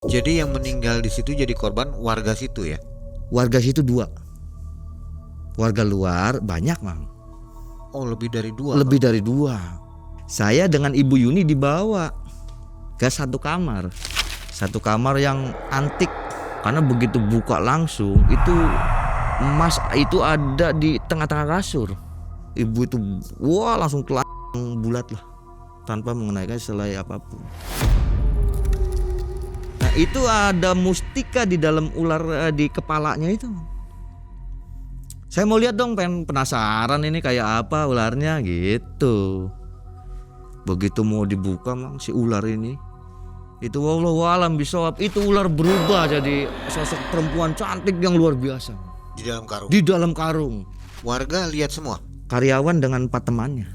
Jadi yang meninggal di situ jadi korban warga situ ya? Warga situ 2. Warga luar banyak, Mang. Oh, lebih dari 2. Lebih dari 2. Saya dengan Ibu Yuni dibawa ke satu kamar. Satu kamar yang antik. Karena begitu buka langsung itu emas itu ada di tengah-tengah kasur. Ibu itu wah langsung telanjang bulat lah, tanpa mengenaikan selai apapun. Nah itu ada mustika di dalam ular di kepalanya itu. Saya mau lihat dong, pengen penasaran ini kayak apa ularnya gitu. Begitu mau dibuka, Mang, si ular ini itu wallahu alam bisawab, itu ular berubah jadi sosok perempuan cantik yang luar biasa Di dalam karung. di dalam karung. Warga lihat semua. Karyawan dengan 4 temannya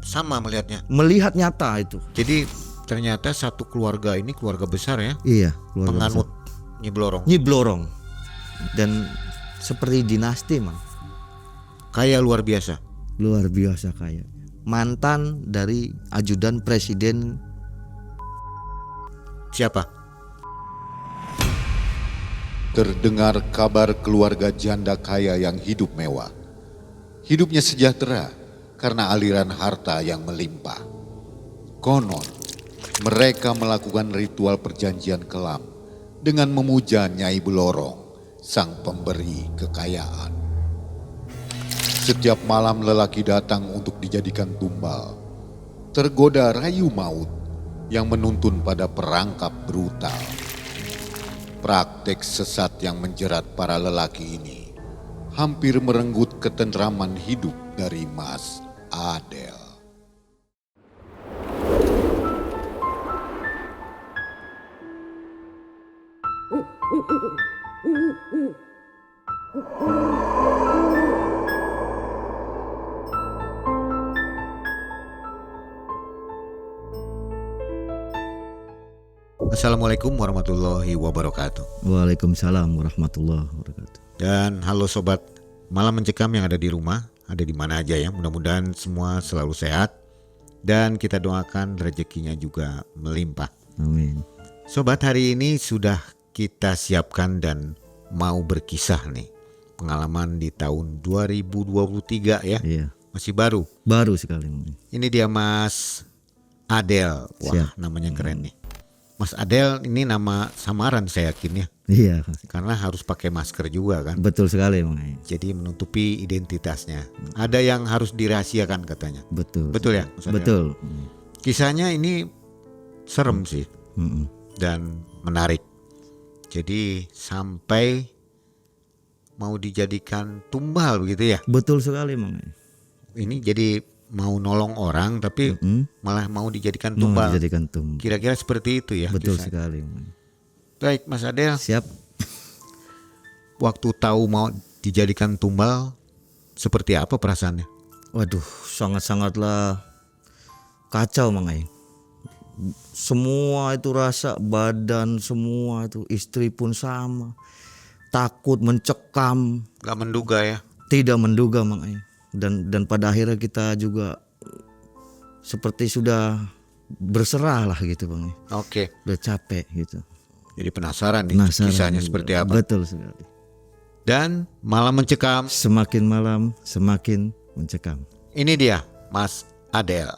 Sama melihatnya. melihat nyata itu. Jadi ternyata satu keluarga ini keluarga besar ya. Iya, Penganut Nyi Blorong. Nyi Blorong. Dan seperti dinasti, Mang. Kayak luar biasa. Luar biasa kaya. Mantan dari ajudan presiden. Siapa? Terdengar kabar keluarga janda kaya yang hidup mewah. Hidupnya sejahtera karena aliran harta yang melimpah. Konon, mereka melakukan ritual perjanjian kelam dengan memuja Nyai Blorong, sang pemberi kekayaan. Setiap malam lelaki datang untuk dijadikan tumbal. Tergoda rayu maut yang menuntun pada perangkap brutal. Praktek sesat yang menjerat para lelaki ini hampir merenggut ketentraman hidup dari Mas Adel. Assalamualaikum warahmatullahi wabarakatuh. Waalaikumsalam warahmatullahi wabarakatuh. Dan halo sobat Malam Mencekam yang ada di rumah, ada di mana aja ya. Mudah-mudahan semua selalu sehat dan kita doakan rezekinya juga melimpah. Amin. Sobat, hari ini sudah kita siapkan dan mau berkisah nih. Pengalaman di tahun 2023 ya. Iya. Masih baru. Baru sekali, Mang. Ini dia Mas Adel. Wah, Siap. namanya keren nih. Mas Adel ini nama samaran saya yakin ya. Iya, Karena harus pakai masker juga kan. betul sekali, Mang. Jadi menutupi identitasnya. Ada yang harus dirahasiakan katanya. Betul. Betul ya, Mas Adel? Betul. Kisahnya ini serem sih Mm-mm. dan menarik. Jadi sampai mau dijadikan tumbal begitu ya. Betul sekali, Mang. Ini jadi mau nolong orang tapi malah mau dijadikan Mau tumbal. dijadikan tumbal. Kira-kira seperti itu ya. Betul kisah. sekali, Mang. Baik Mas Adel, Siap. waktu tahu mau dijadikan tumbal seperti apa perasaannya? Waduh, sangat-sangatlah kacau, Mang. Semua itu rasa badan semua itu, istri pun sama. Takut, mencekam, Gak menduga ya. tidak menduga, Mang. Dan pada akhirnya kita juga seperti sudah berserah lah gitu, Bang. Oke. Udah capek gitu. Jadi penasaran nih Penasaran kisahnya juga. seperti apa. Betul sekali. Dan malam mencekam, Semakin malam semakin mencekam. ini dia Mas Adel.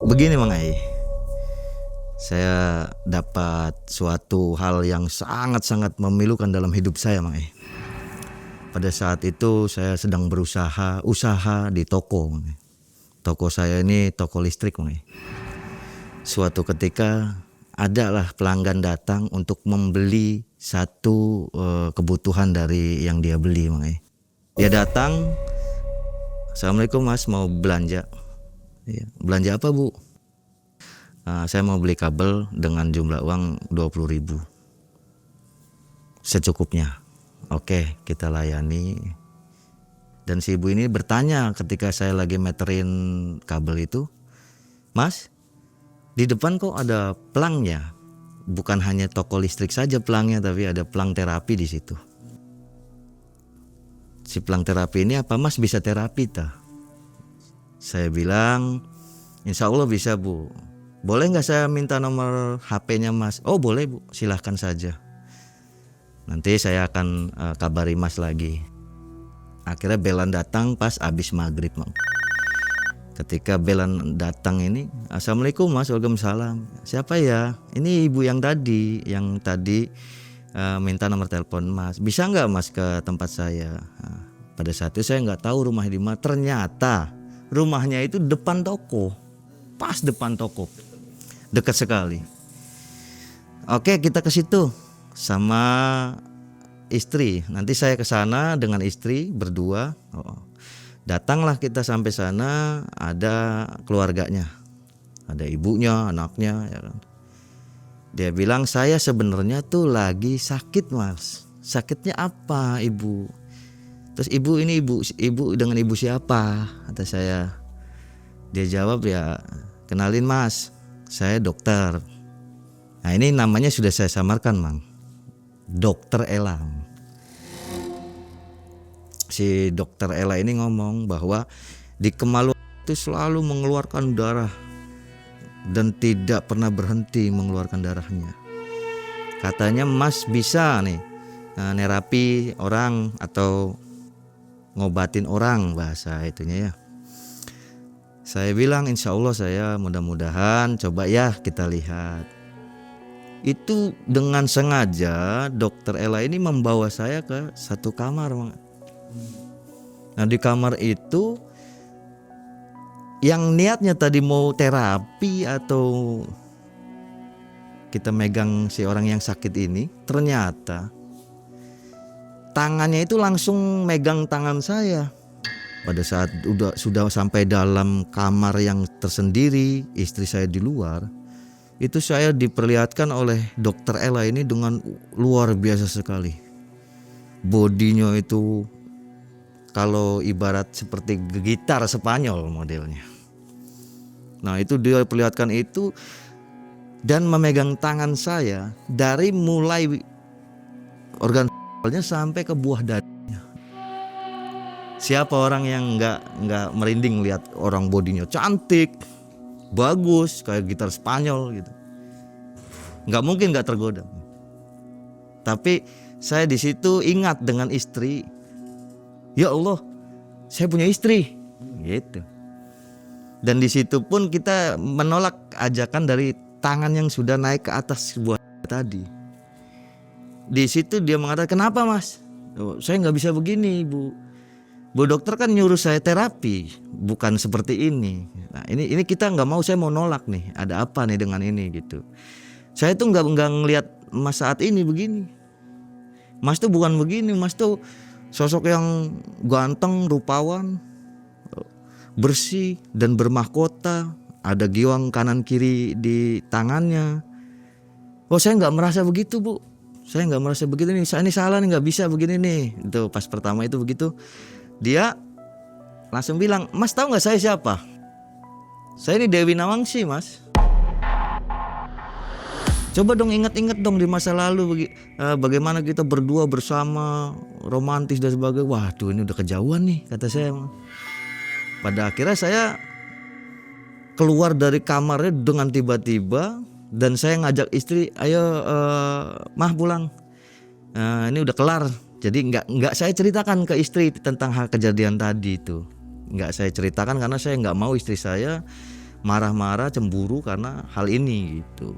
Begini, Mang Ai. Saya dapat suatu hal yang sangat-sangat memilukan dalam hidup saya, Mang Ai. Pada saat itu saya sedang usaha di toko, Mang Ai. Toko saya ini toko listrik, Mang Ai. Suatu ketika adalah pelanggan datang untuk membeli satu kebutuhan dari yang dia beli, Mang Ai. Dia datang, "Assalamualaikum Mas, mau belanja." Iya. "Belanja apa, Bu?" "Saya mau beli kabel dengan jumlah uang 20.000. Secukupnya." "Oke, kita layani." Dan si ibu ini bertanya ketika saya lagi meterin kabel itu, "Mas, di depan kok ada pelangnya. Bukan hanya toko listrik saja pelangnya, tapi ada pelang terapi di situ. Si pelang terapi ini, apa Mas bisa terapi ta? Saya bilang, insya Allah bisa Bu. Boleh nggak saya minta nomor HP-nya Mas? Oh boleh Bu, silahkan saja. Nanti saya akan kabari Mas lagi. Akhirnya Belan datang pas abis maghrib, Mang. Ketika Belan datang ini, Assalamualaikum Mas, waalaikumsalam. Siapa ya? Ini ibu yang tadi minta nomor telepon Mas. Bisa nggak Mas ke tempat saya? Nah, pada saat itu saya nggak tahu rumahnya di mana. Ternyata rumahnya itu depan toko, pas depan toko, dekat sekali. Oke, kita ke situ sama istri. Nanti saya ke sana dengan istri berdua. Datanglah kita sampai sana, ada keluarganya, ada ibunya, anaknya, ya kan. Dia bilang saya sebenarnya tuh lagi sakit Mas. Sakitnya apa ibu? Terus ibu ini ibu dengan ibu siapa? Kata saya. Dia jawab ya, kenalin Mas, saya dokter. Nah ini namanya sudah saya samarkan Mang, Dokter Elang. Si dokter Ella ini ngomong bahwa di kemaluan itu selalu mengeluarkan darah dan tidak pernah berhenti mengeluarkan darahnya. Katanya Mas bisa nih nerapi orang atau ngobatin orang, bahasa itunya ya. Saya bilang insya Allah saya mudah-mudahan, coba ya kita lihat. Itu dengan sengaja dokter Ella ini membawa saya ke satu kamar. Nah di kamar itu yang niatnya tadi mau terapi atau kita megang si orang yang sakit ini, ternyata tangannya itu langsung megang tangan saya. Pada saat sudah sampai dalam kamar yang tersendiri, istri saya di luar, itu saya diperlihatkan oleh dokter Ella ini dengan luar biasa sekali. Bodinya itu kalau ibarat seperti gitar Spanyol modelnya. Nah itu dia perlihatkan itu dan memegang tangan saya dari mulai organ sampai ke buah dadanya. Siapa orang yang nggak merinding lihat orang bodinya cantik, bagus kayak gitar Spanyol gitu. Nggak mungkin nggak tergoda. Tapi saya di situ ingat dengan istri. Ya Allah, saya punya istri, gitu. Dan di situ pun kita menolak ajakan dari tangan yang sudah naik ke atas buah tadi. Di situ dia mengatakan, kenapa Mas? Oh, saya nggak bisa begini Bu. Bu dokter kan nyuruh saya terapi, bukan seperti ini. Nah ini kita nggak mau, saya mau nolak nih. Ada apa nih dengan ini gitu? Saya tuh nggak ngelihat Mas saat ini begini. Mas tuh bukan begini, Mas tuh sosok yang ganteng, rupawan, bersih dan bermahkota. Ada giwang kanan kiri di tangannya. Oh saya nggak merasa begitu Bu. Saya nggak merasa begitu nih. Saya ini salah nih, nggak bisa begini nih. Itu pas pertama itu begitu. Dia langsung bilang, Mas tahu nggak saya siapa? Saya ini Dewi Nawangsi Mas. Coba dong ingat-ingat dong di masa lalu bagaimana kita berdua bersama, romantis dan sebagainya. Waduh ini udah kejauhan nih kata saya. Pada akhirnya saya keluar dari kamarnya dengan tiba-tiba dan saya ngajak istri, ayo Mah pulang. Ini udah kelar. Jadi nggak saya ceritakan ke istri tentang hal kejadian tadi itu. Nggak saya ceritakan karena saya nggak mau istri saya marah-marah, cemburu karena hal ini gitu.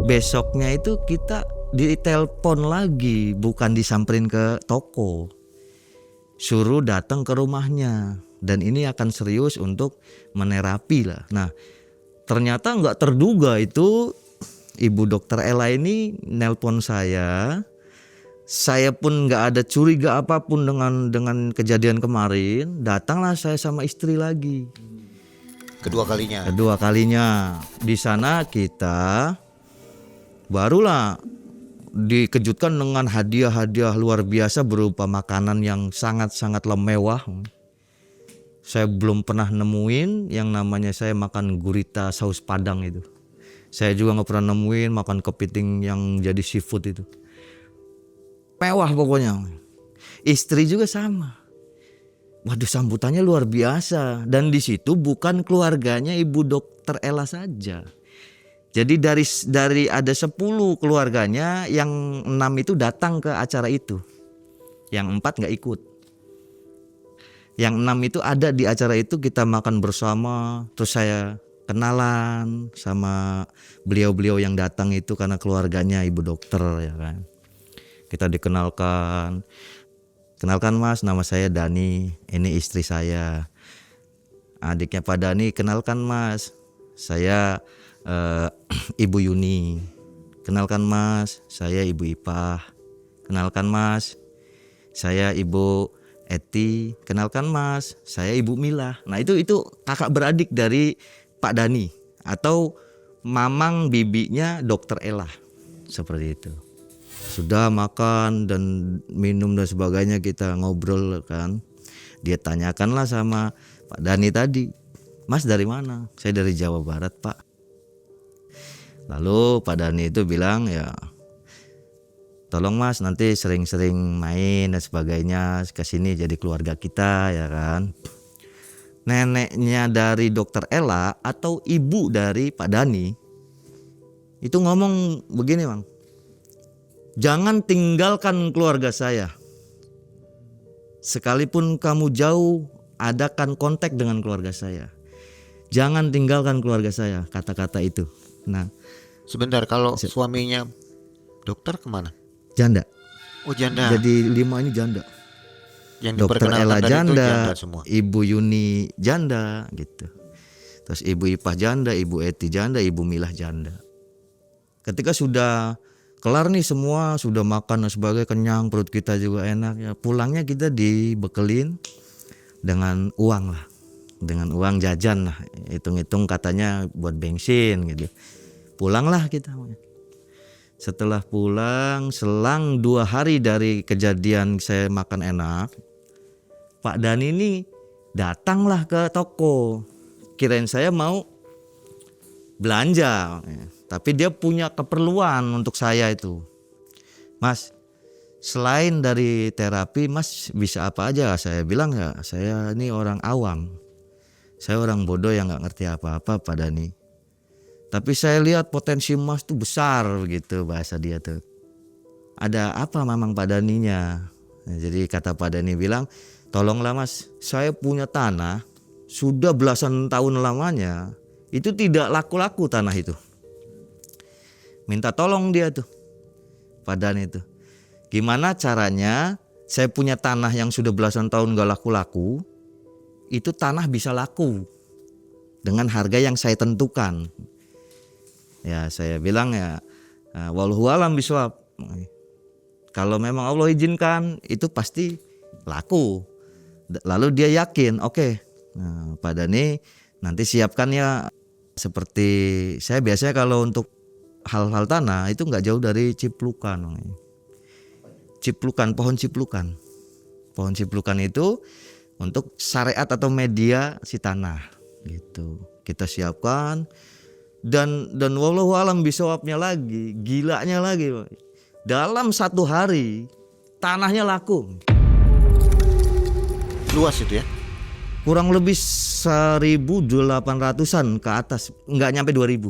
Besoknya itu kita ditelepon lagi, bukan disamperin ke toko, suruh datang ke rumahnya dan ini akan serius untuk menerapi lah. Nah ternyata nggak terduga itu ibu dokter Ella ini nelpon saya pun nggak ada curiga apapun dengan kejadian kemarin. Datanglah saya sama istri lagi. Kedua kalinya. Kedua kalinya di sana kita barulah dikejutkan dengan hadiah-hadiah luar biasa berupa makanan yang sangat-sangat mewah. Saya belum pernah nemuin yang namanya saya makan gurita saus padang itu. Saya juga nggak pernah nemuin makan kepiting yang jadi seafood itu. Mewah pokoknya. Istri juga sama. Waduh, sambutannya luar biasa. Dan di situ bukan keluarganya Ibu Dokter Ella saja. Jadi dari ada 10 keluarganya, yang 6 itu datang ke acara itu. Yang 4 nggak ikut. Yang 6 itu ada di acara itu, kita makan bersama. Terus saya kenalan sama beliau-beliau yang datang itu karena keluarganya Ibu Dokter, ya kan. Kita dikenalkan. Kenalkan Mas, nama saya Dani, ini istri saya. Adiknya Pak Dani, kenalkan Mas, saya Ibu Yuni. Kenalkan Mas, saya Ibu Ipah. Kenalkan Mas, saya Ibu Eti. Kenalkan Mas, saya Ibu Mila. Nah itu kakak beradik dari Pak Dani atau mamang bibinya Dokter Ella, seperti itu. Sudah makan dan minum dan sebagainya, kita ngobrol kan. Dia tanyakanlah sama Pak Dani tadi, Mas dari mana? Saya dari Jawa Barat Pak. Lalu Pak Dani itu bilang, ya tolong Mas nanti sering-sering main dan sebagainya ke sini jadi keluarga kita, ya kan. Neneknya dari Dokter Ella atau ibu dari Pak Dani itu ngomong begini Bang, jangan tinggalkan keluarga saya. Sekalipun kamu jauh, adakan kontak dengan keluarga saya. Jangan tinggalkan keluarga saya, kata-kata itu. Nah, sebentar, kalau suaminya dokter kemana? Janda. Oh janda. Jadi 5 ini janda. Yang Dokter diperkenalkan Ella tadi itu janda, semua. Ibu Yuni janda gitu. Terus Ibu Ipah janda, Ibu Eti janda, Ibu Milah janda. Ketika sudah kelar nih semua, sudah makan dan sebagainya, kenyang, perut kita juga enak ya. Pulangnya kita dibekelin dengan uang lah. Dengan uang jajan lah. Hitung-hitung katanya buat bensin gitu. Pulanglah kita. Setelah pulang, selang 2 hari dari kejadian saya makan enak, Pak Dani ini datanglah ke toko. Kirain saya mau belanja. Tapi dia punya keperluan untuk saya itu. Mas, selain dari terapi, Mas bisa apa aja? Saya bilang ya, saya ini orang awam. Saya orang bodoh yang gak ngerti apa-apa Pak Dani. Tapi saya lihat potensi Mas tuh besar gitu, bahasa dia tuh. Ada apa memang Pak Daninya? Nah, jadi kata Pak Dani bilang, tolonglah Mas, saya punya tanah, sudah belasan tahun lamanya, itu tidak laku-laku tanah itu. Minta tolong dia tuh, Pak Dani itu. Gimana caranya saya punya tanah yang sudah belasan tahun gak laku-laku, itu tanah bisa laku dengan harga yang saya tentukan. Ya saya bilang ya, wallahu alam bisawab. Kalau memang Allah izinkan itu pasti laku. Lalu dia yakin, oke. Nah, Pak Dani nanti siapkan ya, seperti saya biasanya kalau untuk hal-hal tanah itu nggak jauh dari ciplukan. Pohon ciplukan. Pohon ciplukan itu untuk syariat atau media si tanah gitu. Kita siapkan dan wallahu alam bisawabnya lagi, gilanya lagi. Dalam 1 hari tanahnya laku. Luas itu ya? Kurang lebih 1.800-an ke atas, nggak nyampe 2.000.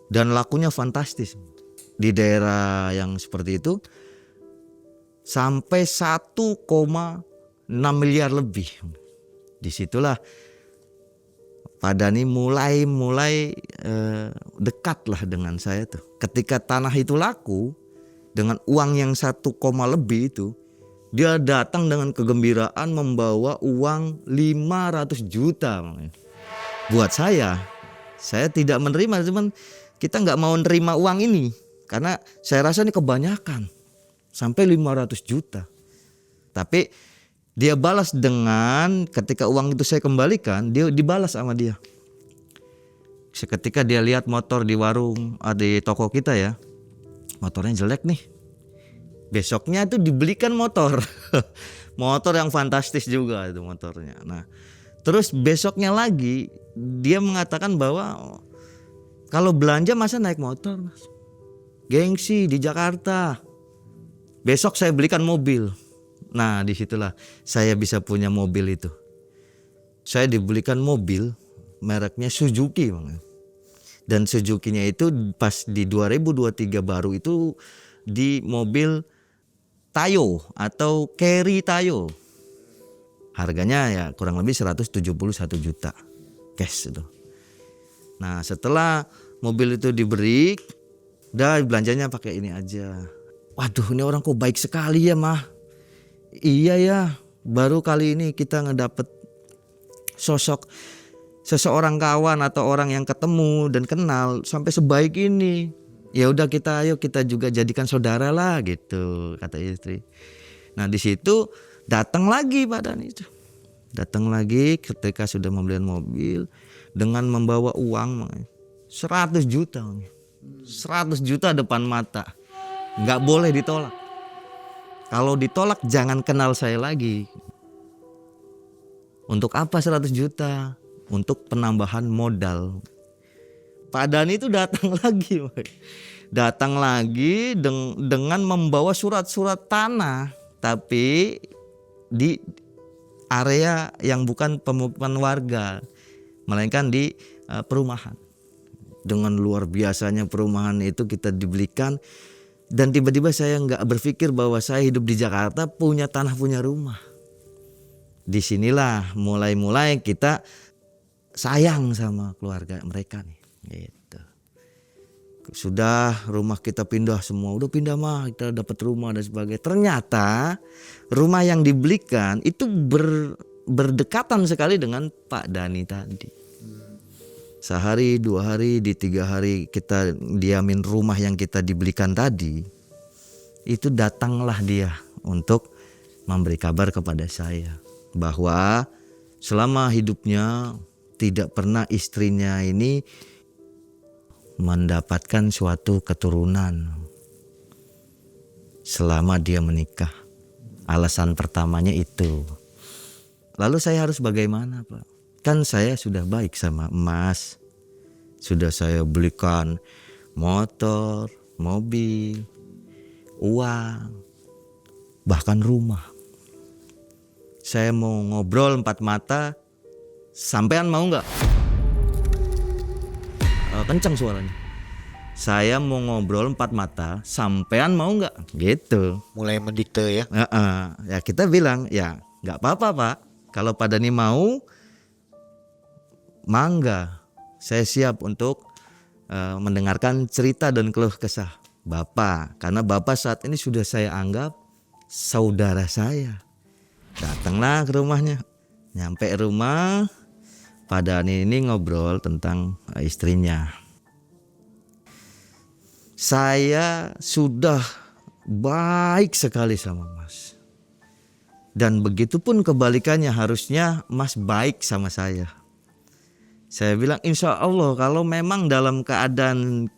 Dan lakunya fantastis. Di daerah yang seperti itu sampai 1,6 miliar lebih. Disitulah Pak Dani mulai dekat lah dengan saya tuh. Ketika tanah itu laku dengan uang yang 1, lebih itu, dia datang dengan kegembiraan membawa uang 500 juta. Buat saya tidak menerima, cuman kita nggak mau nerima uang ini karena saya rasa ini kebanyakan sampai 500 juta. Tapi Dia balas dengan ketika uang itu saya kembalikan, dia dibalas sama dia. Seketika dia lihat motor di warung, di toko kita ya, motornya jelek nih. Besoknya itu dibelikan motor. Motor yang fantastis juga itu motornya. Nah, terus besoknya lagi dia mengatakan bahwa kalau belanja masa naik motor, Mas? Gengsi di Jakarta. Besok saya belikan mobil. Nah, disitulah saya bisa punya mobil itu. Saya dibelikan mobil mereknya Suzuki, Bang. Dan Suzuki-nya itu pas di 2023 baru itu di mobil Tayo atau Carry Tayo. Harganya ya kurang lebih 171 juta cash itu. Nah, setelah mobil itu diberi, udah belanjanya pakai ini aja. Waduh, ini orang kok baik sekali ya, Mah. Iya ya, baru kali ini kita ngedapet sosok seseorang kawan atau orang yang ketemu dan kenal sampai sebaik ini. Ya udah ayo kita juga jadikan saudara lah gitu, kata istri. Nah, di situ datang lagi Pak Dani itu. Datang lagi ketika sudah membeli mobil dengan membawa uang 100 juta. 100 juta depan mata. Nggak boleh ditolak. Kalau ditolak jangan kenal saya lagi. Untuk apa 100 juta? Untuk penambahan modal. Pak Dani itu datang lagi. Datang lagi dengan membawa surat-surat tanah. Tapi di area yang bukan pemukiman warga. Melainkan di perumahan. Dengan luar biasanya perumahan itu kita dibelikan. Dan tiba-tiba saya nggak berpikir bahwa saya hidup di Jakarta punya tanah punya rumah. Disinilah mulai kita sayang sama keluarga mereka nih. Gitu. Sudah rumah kita pindah semua, udah pindah mah kita dapat rumah dan sebagainya. Ternyata rumah yang dibelikan itu berdekatan sekali dengan Pak Dani tadi. Sehari, 2 hari, di 3 hari kita diamin rumah yang kita dibelikan tadi. Itu datanglah dia untuk memberi kabar kepada saya. Bahwa selama hidupnya tidak pernah istrinya ini mendapatkan suatu keturunan. Selama dia menikah. Alasan pertamanya itu. Lalu saya harus bagaimana Pak? Kan saya sudah baik sama emas. Sudah saya belikan motor, mobil, uang, bahkan rumah. Saya mau ngobrol 4 mata, sampean mau nggak? Kencang suaranya. Saya mau ngobrol 4 mata, sampean mau nggak? Gitu. Mulai mendikte ya. Ya kita bilang ya nggak apa-apa Pak. Kalau Pak Dani mau, mangga, saya siap untuk mendengarkan cerita dan keluh kesah Bapak. Karena Bapak saat ini sudah saya anggap saudara saya. Datanglah ke rumahnya. Nyampe rumah, Pak Dani ini ngobrol tentang istrinya. Saya sudah baik sekali sama Mas. Dan begitupun kebalikannya, harusnya Mas baik sama saya. Saya bilang insya Allah kalau memang dalam keadaan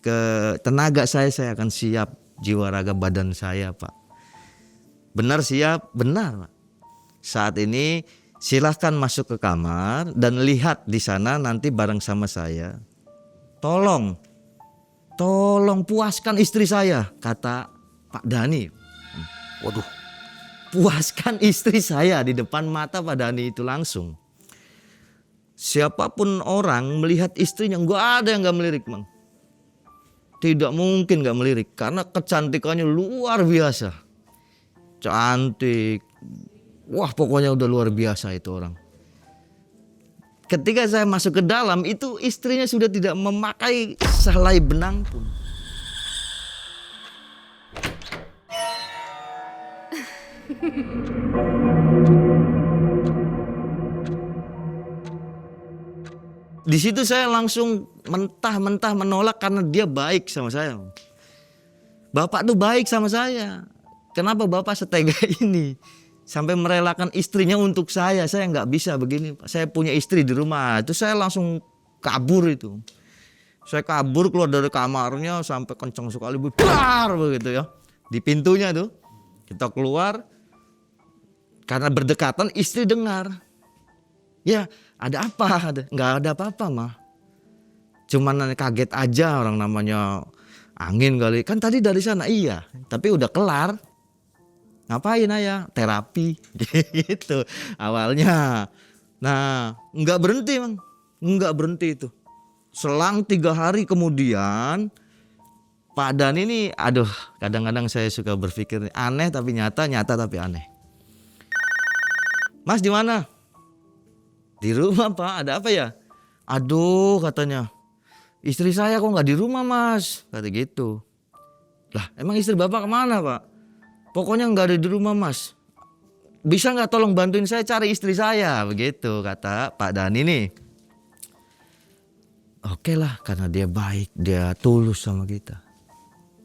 tenaga saya akan siap jiwa raga badan saya Pak. Benar siap? Benar Pak. Saat ini silahkan masuk ke kamar dan lihat di sana nanti bareng sama saya. Tolong puaskan istri saya, kata Pak Dani. Waduh. Puaskan istri saya di depan mata Pak Dani itu langsung. Siapapun orang melihat istrinya, nggak ada yang nggak melirik, Bang. Tidak mungkin nggak melirik karena kecantikannya luar biasa, cantik. Wah, pokoknya udah luar biasa itu orang. Ketika saya masuk ke dalam, itu istrinya sudah tidak memakai sehelai benang pun. Di situ saya langsung mentah-mentah menolak karena dia baik sama saya. Bapak tuh baik sama saya. Kenapa Bapak setega ini? sampai merelakan istrinya untuk saya nggak bisa begini Pak. Saya punya istri di rumah, itu saya langsung kabur itu. Saya kabur keluar dari kamarnya sampai kencang sekali, bubar begitu ya. Di pintunya tuh kita keluar, karena berdekatan istri dengar. Ya ada apa? Nggak ada apa-apa mah. Cuman kaget aja, orang namanya angin kali. Kan tadi dari sana iya, tapi udah kelar. Ngapain ayah? Terapi gitu awalnya. Nah nggak berhenti Bang, nggak berhenti itu. Selang 3 hari kemudian Pak Dan ini, aduh kadang-kadang saya suka berpikir aneh tapi nyata, nyata tapi aneh. Mas di mana? Di rumah Pak, ada apa ya? Aduh katanya, istri saya kok nggak di rumah Mas, kata gitu. Lah emang istri Bapak kemana Pak? Pokoknya nggak ada di rumah Mas. Bisa nggak tolong bantuin saya cari istri saya, begitu kata Pak Dan ini. Oke lah, karena dia baik, dia tulus sama kita.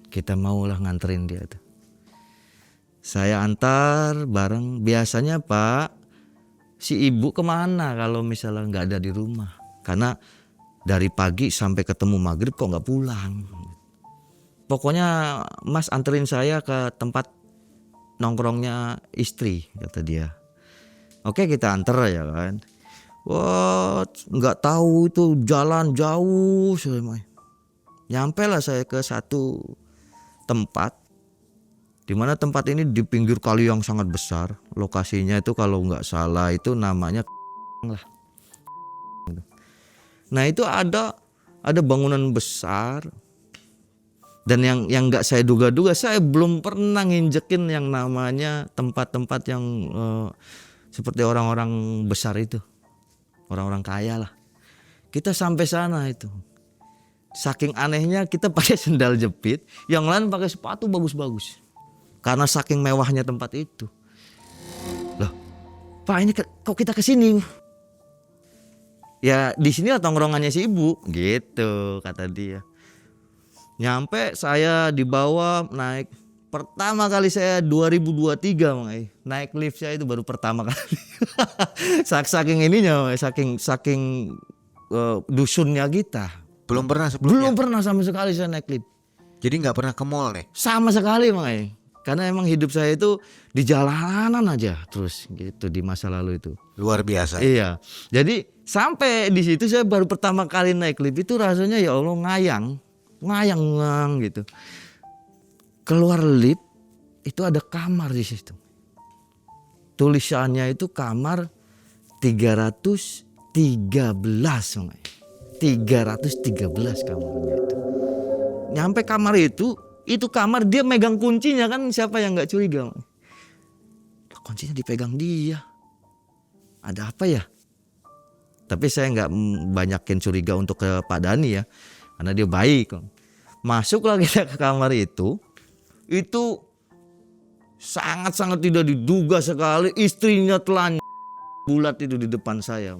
Kita maulah nganterin dia tuh. Saya antar bareng. Biasanya Pak, si ibu kemana kalau misalnya nggak ada di rumah? Karena dari pagi sampai ketemu maghrib kok nggak pulang. Pokoknya Mas anterin saya ke tempat nongkrongnya istri, kata dia. Oke kita anter ya kan. Wah nggak tahu itu jalan jauh. Nyampe lah saya ke satu tempat, dimana tempat ini di pinggir kali yang sangat besar. Lokasinya itu kalau nggak salah itu namanya lah. Nah itu ada bangunan besar. Dan yang nggak saya duga-duga, saya belum pernah nginjekin yang namanya tempat-tempat yang seperti orang-orang besar itu, orang-orang kaya lah. Kita sampai sana itu, saking anehnya kita pakai sendal jepit, yang lain pakai sepatu bagus-bagus. Karena saking mewahnya tempat itu. Loh, Pak ini kok kita kesini? Ya di sini lah tongkrongannya si ibu, gitu kata dia. Nyampe saya dibawa naik, pertama kali saya 2023 naik lift saya itu baru pertama kali. Saking ininya, saking dusunnya kita. Belum pernah sebelumnya? Belum pernah sama sekali saya naik lift. Jadi nggak pernah ke mall nih? Sama sekali karena emang hidup saya itu di jalanan aja terus gitu di masa lalu itu. Luar biasa. Iya, jadi sampai di situ saya baru pertama kali naik lift itu rasanya ya Allah ngayang gitu. Keluar lift itu ada kamar di situ. Tulisannya itu kamar 313, 313 kamarnya itu. Nyampe kamar itu kamar dia megang kuncinya kan, siapa yang nggak curiga? Kuncinya dipegang dia. Ada apa ya? Tapi saya nggak banyakin curiga untuk ke Pak Dani ya. Karena dia baik. Masuklah kita ke kamar itu sangat-sangat tidak diduga sekali istrinya telan bulat itu di depan saya,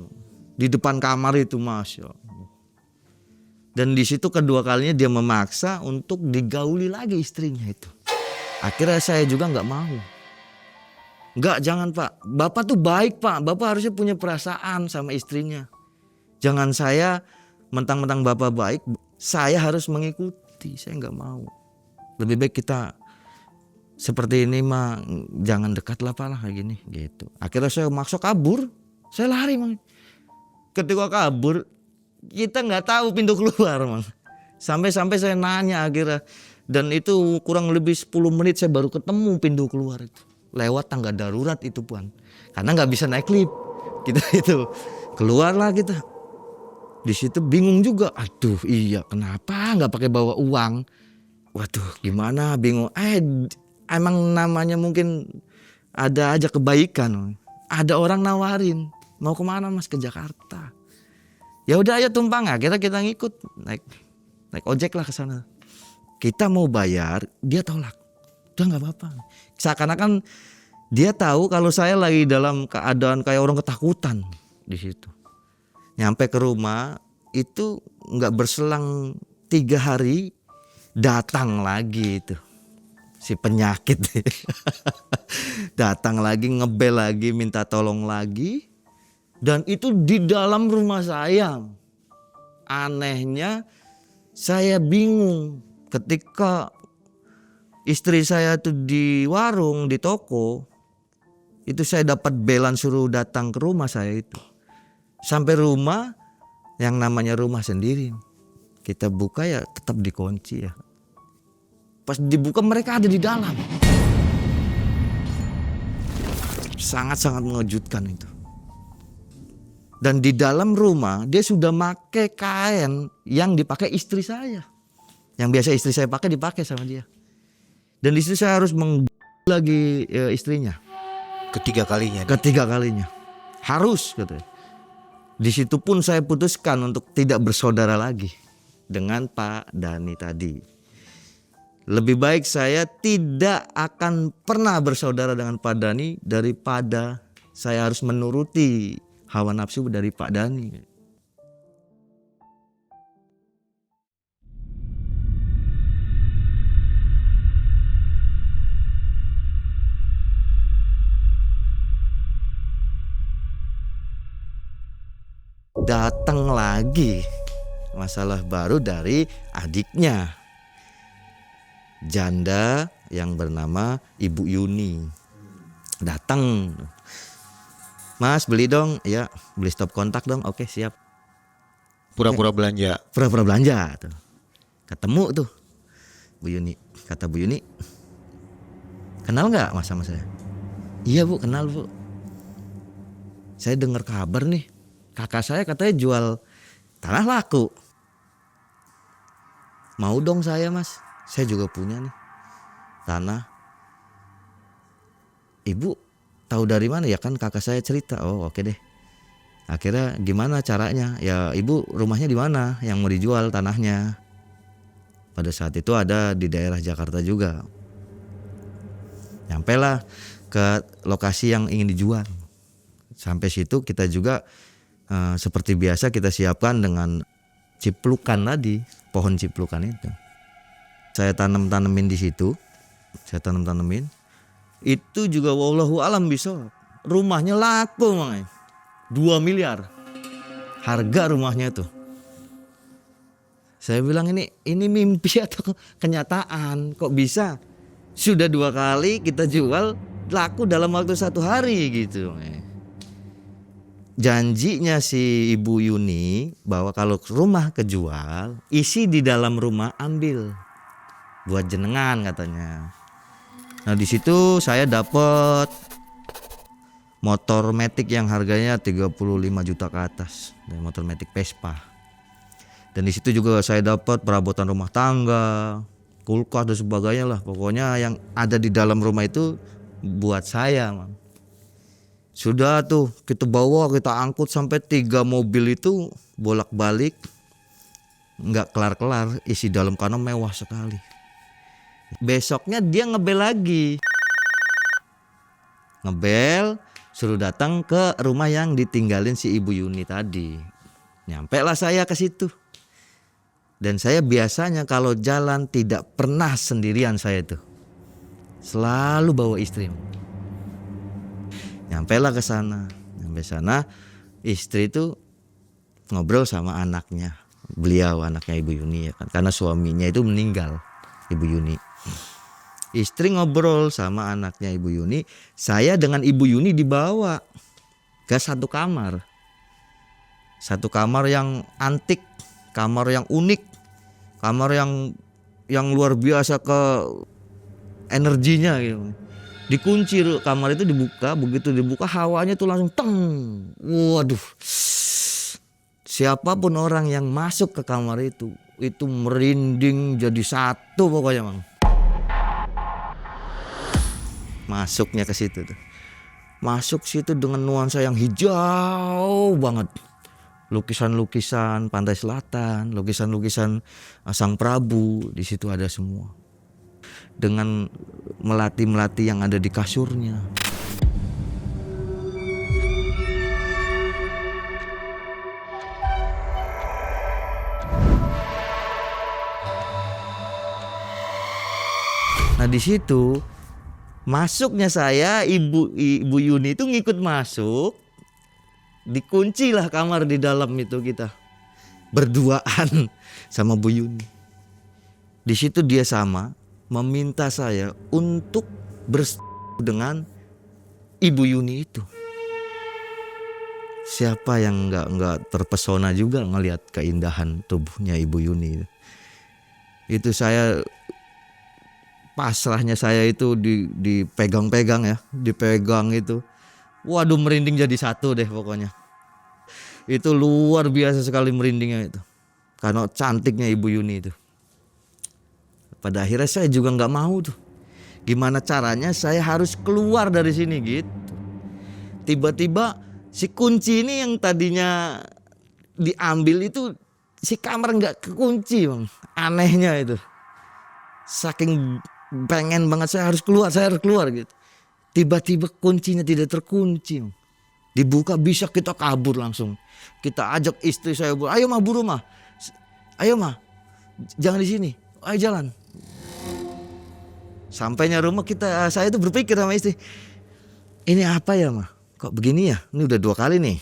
di depan kamar itu Mas. Dan di situ kedua kalinya dia memaksa untuk digauli lagi istrinya itu. Akhirnya saya juga nggak mau. Nggak, jangan Pak. Bapak tuh baik Pak. Bapak harusnya punya perasaan sama istrinya. Jangan saya mentang-mentang Bapak baik, saya harus mengikuti. Saya nggak mau. Lebih baik kita seperti ini mah jangan dekat lah Pak lah kayak gini gitu. Akhirnya saya maksa kabur. Saya lari Mang. Ketika kabur kita nggak tahu pintu keluar Mang. Sampai saya nanya akhirnya. Dan itu kurang lebih 10 menit saya baru ketemu pintu keluar itu. Lewat tangga darurat itu Puan. Karena nggak bisa naik lift. Kita itu keluarlah kita. Di situ bingung juga. Aduh iya kenapa nggak pakai bawa uang? Waduh gimana bingung. Emang namanya mungkin ada aja kebaikan. Ada orang nawarin. Mau kemana Mas? Ke Jakarta. Ya udah ayo tumpang. Akhirnya kita ngikut naik ojek lah ke sana. Kita mau bayar, dia tolak. Udah nggak apa-apa. Seakan-akan dia tahu kalau saya lagi dalam keadaan kayak orang ketakutan di situ. Nyampe ke rumah itu nggak berselang 3 hari datang lagi itu si penyakit datang lagi, ngebel lagi, minta tolong lagi, dan itu di dalam rumah saya. Anehnya saya bingung ketika istri saya tuh di warung, di toko, itu saya dapat belan suruh datang ke rumah saya itu. Sampai rumah, yang namanya rumah sendiri, kita buka ya tetap dikunci ya. Pas dibuka mereka ada di dalam. Sangat-sangat mengejutkan itu. Dan di dalam rumah dia sudah pakai kain yang dipakai istri saya. Yang biasa istri saya pakai dipakai sama dia. Dan istri saya harus lagi istrinya. Ketiga kalinya. Harus katanya. Di situ pun saya putuskan untuk tidak bersaudara lagi dengan Pak Dani tadi. Lebih baik saya tidak akan pernah bersaudara dengan Pak Dani daripada saya harus menuruti hawa nafsu dari Pak Dani. Datang lagi masalah baru dari adiknya. Janda yang bernama Ibu Yuni datang, Mas beli dong, ya beli stop kontak dong, oke siap. Pura-pura belanja. Pura-pura belanja tuh. Ketemu tuh Bu Yuni, kata Bu Yuni, kenal nggak Mas sama saya? Iya Bu, kenal Bu. Saya dengar kabar nih, kakak saya katanya jual tanah laku. Mau dong saya Mas. Saya juga punya nih tanah. Ibu tahu dari mana? Ya kan kakak saya cerita. Oh oke deh. Akhirnya gimana caranya? Ya ibu rumahnya di mana yang mau dijual tanahnya? Pada saat itu ada di daerah Jakarta juga. Nyampelah ke lokasi yang ingin dijual. Sampai situ kita juga seperti biasa kita siapkan dengan ciplukan tadi, pohon ciplukan itu. Saya tanemin di situ, itu juga wallahu alam bisa rumahnya laku Mang. 2 miliar harga rumahnya tuh. Saya bilang ini mimpi atau kenyataan, kok bisa sudah 2 kali kita jual laku dalam waktu 1 hari gitu. Janjinya si Ibu Yuni bahwa kalau rumah kejual, isi di dalam rumah ambil buat jenengan katanya. Nah di situ saya dapat motor Matic yang harganya 35 juta ke atas, dan motor Matic Vespa. Dan di situ juga saya dapat perabotan rumah tangga, kulkas dan sebagainya lah. Pokoknya yang ada di dalam rumah itu buat saya, Mang. Sudah tuh kita bawa, kita angkut sampai 3 mobil itu bolak-balik, nggak kelar-kelar, isi dalam kanal mewah sekali. Besoknya dia ngebel lagi, suruh datang ke rumah yang ditinggalin si Ibu Yuni tadi. Nyampe lah saya ke situ. Dan saya biasanya kalau jalan tidak pernah sendirian saya tuh, selalu bawa istri. Nyampe lah ke sana. Nyampe sana istri itu ngobrol sama anaknya. Beliau anaknya Ibu Yuni ya kan, karena suaminya itu meninggal, Ibu Yuni. Istri ngobrol sama anaknya Ibu Yuni. Saya dengan Ibu Yuni dibawa ke satu kamar. Satu kamar yang antik, kamar yang unik, kamar yang luar biasa ke energinya gitu. Dikunci kamar itu, dibuka, begitu dibuka hawanya tuh langsung teng. Waduh. Siapapun orang yang masuk ke kamar itu merinding jadi satu pokoknya, Mang. Masuknya ke situ tuh. Masuk situ dengan nuansa yang hijau banget. Lukisan-lukisan pantai selatan, lukisan-lukisan Sang Prabu, di situ ada semua. Dengan melati-melati yang ada di kasurnya. Nah di situ masuknya saya, ibu Yuni itu ngikut masuk, dikuncilah kamar di dalam itu kita berduaan sama Bu Yuni. Di situ dia meminta saya untuk dengan Ibu Yuni itu. Siapa yang nggak terpesona juga ngelihat keindahan tubuhnya Ibu Yuni. Itu saya, pasrahnya saya itu dipegang-pegang ya, dipegang itu. Waduh, merinding jadi satu deh pokoknya. Itu luar biasa sekali merindingnya itu. Karena cantiknya Ibu Yuni itu. Pada akhirnya saya juga nggak mau tuh. Gimana caranya saya harus keluar dari sini gitu. Tiba-tiba si kunci ini yang tadinya diambil itu, si kamar nggak kekunci bang. Anehnya itu. Saking pengen banget saya harus keluar gitu. Tiba-tiba kuncinya tidak terkunci bang. Dibuka, bisa kita kabur langsung. Kita ajak istri saya, ayo mah buru mah. Ayo mah, jangan di sini. Ayo jalan. Sampainya rumah saya itu berpikir sama istri, ini apa ya mah? Kok begini ya? Ini udah 2 kali nih.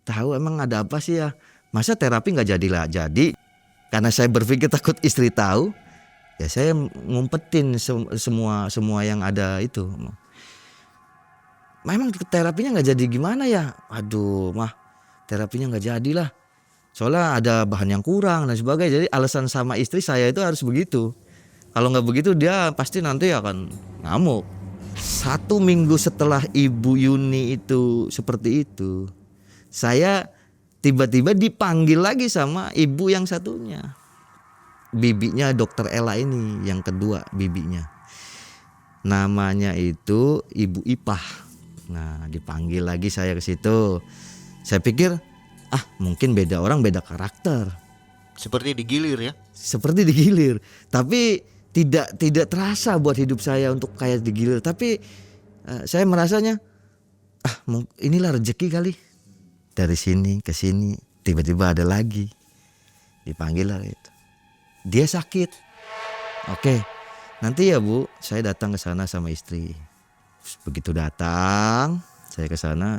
Tahu emang ada apa sih ya? Masa terapi nggak jadi. Karena saya berpikir takut istri tahu, ya saya ngumpetin semua yang ada itu. Memang terapinya nggak jadi gimana ya? Aduh mah, terapinya nggak jadilah. Soalnya ada bahan yang kurang dan sebagainya. Jadi alasan sama istri saya itu harus begitu. Kalau nggak begitu dia pasti nanti akan ngamuk. 1 minggu setelah Ibu Yuni itu seperti itu, saya tiba-tiba dipanggil lagi sama ibu yang satunya. Bibinya Dokter Ella ini, yang kedua bibinya. Namanya itu Ibu Ipah. Nah, dipanggil lagi saya ke situ. Saya pikir, mungkin beda orang, beda karakter. Seperti digilir ya. Seperti digilir, tapi tidak terasa buat hidup saya untuk kayak digilir. Tapi saya merasanya inilah rezeki kali. Dari sini ke sini tiba-tiba ada lagi, dipanggil lah itu. Dia sakit. Oke, nanti ya Bu, saya datang ke sana sama istri. Begitu datang saya ke sana,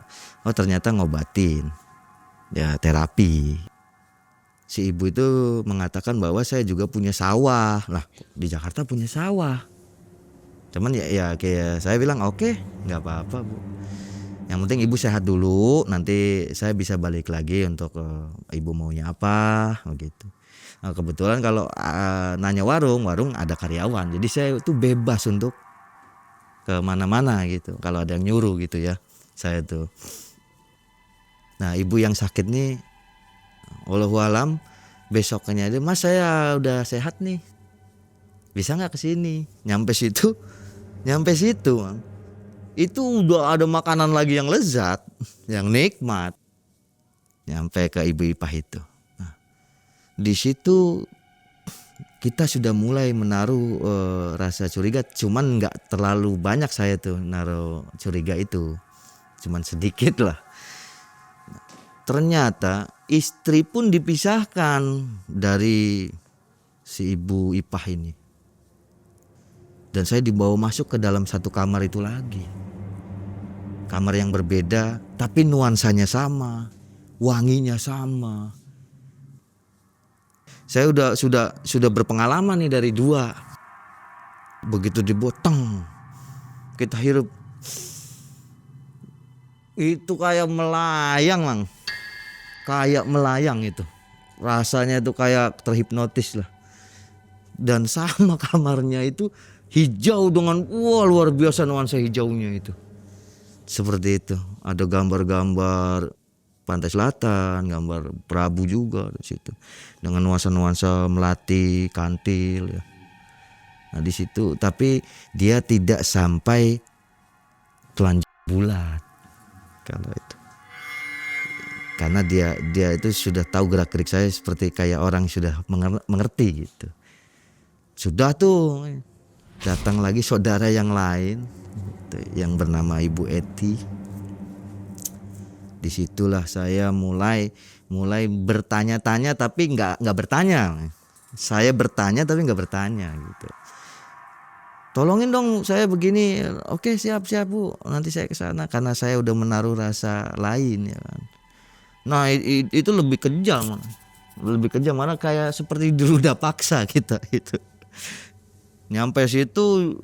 ternyata ngobatin, ya terapi. Si ibu itu mengatakan bahwa saya juga punya sawah. Lah, di Jakarta punya sawah. Cuman ya kayak saya bilang oke, nggak apa-apa Bu. Yang penting ibu sehat dulu, nanti saya bisa balik lagi untuk ibu maunya apa, begitu. Nah, kebetulan kalau nanya warung ada karyawan, jadi saya itu bebas untuk ke mana-mana gitu. Kalau ada yang nyuruh gitu ya, saya tuh. Nah, ibu yang sakit nih, wallahualam, besoknya dia, Mas saya udah sehat nih, bisa nggak kesini? Nyampe situ, Bang. Itu udah ada makanan lagi yang lezat, yang nikmat. Nyampe ke Ibu Ipah itu. Nah, di situ kita sudah mulai menaruh rasa curiga, cuman nggak terlalu banyak saya tuh naruh curiga itu, cuman sedikit lah. Ternyata istri pun dipisahkan dari si Ibu Ipah ini. Dan saya dibawa masuk ke dalam satu kamar itu lagi. Kamar yang berbeda, tapi nuansanya sama, wanginya sama. Saya sudah berpengalaman nih dari 2. Begitu dibotong, kita hirup, itu kayak melayang, Mang. Kayak melayang itu. Rasanya itu kayak terhipnotis lah. Dan sama kamarnya itu hijau dengan luar biasa nuansa hijaunya itu. Seperti itu. Ada gambar-gambar pantai selatan, gambar Prabu juga di situ. Dengan nuansa-nuansa melati, kantil ya. Nah, di situ, tapi dia tidak sampai telanjang bulat kalau itu. Karena dia itu sudah tahu gerak-gerik saya seperti kayak orang sudah mengerti gitu. Sudah tuh datang lagi saudara yang lain yang bernama Ibu Eti. Disitulah saya mulai bertanya-tanya tapi nggak bertanya. Saya bertanya tapi nggak bertanya gitu. tolongin dong saya begini. Oke, siap Bu, nanti saya ke sana, karena saya udah menaruh rasa lain ya kan. Nah itu lebih kejam, mana kayak seperti diruda paksa kita itu. Nyampe situ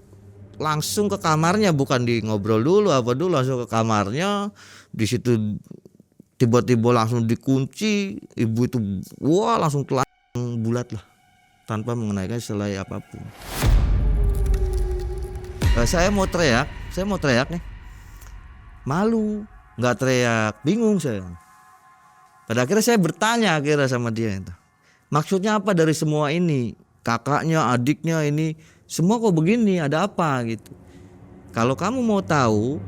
langsung ke kamarnya, bukan di ngobrol dulu apa dulu, langsung ke kamarnya. Di situ tiba-tiba langsung dikunci, ibu itu wah langsung telanjang bulat lah, tanpa mengenaikan selai apapun. Saya mau teriak nih, malu, nggak teriak, bingung saya. Pada akhirnya saya bertanya sama dia itu, maksudnya apa dari semua ini? Kakaknya, adiknya ini semua kok begini, ada apa gitu? Kalau kamu mau tahu,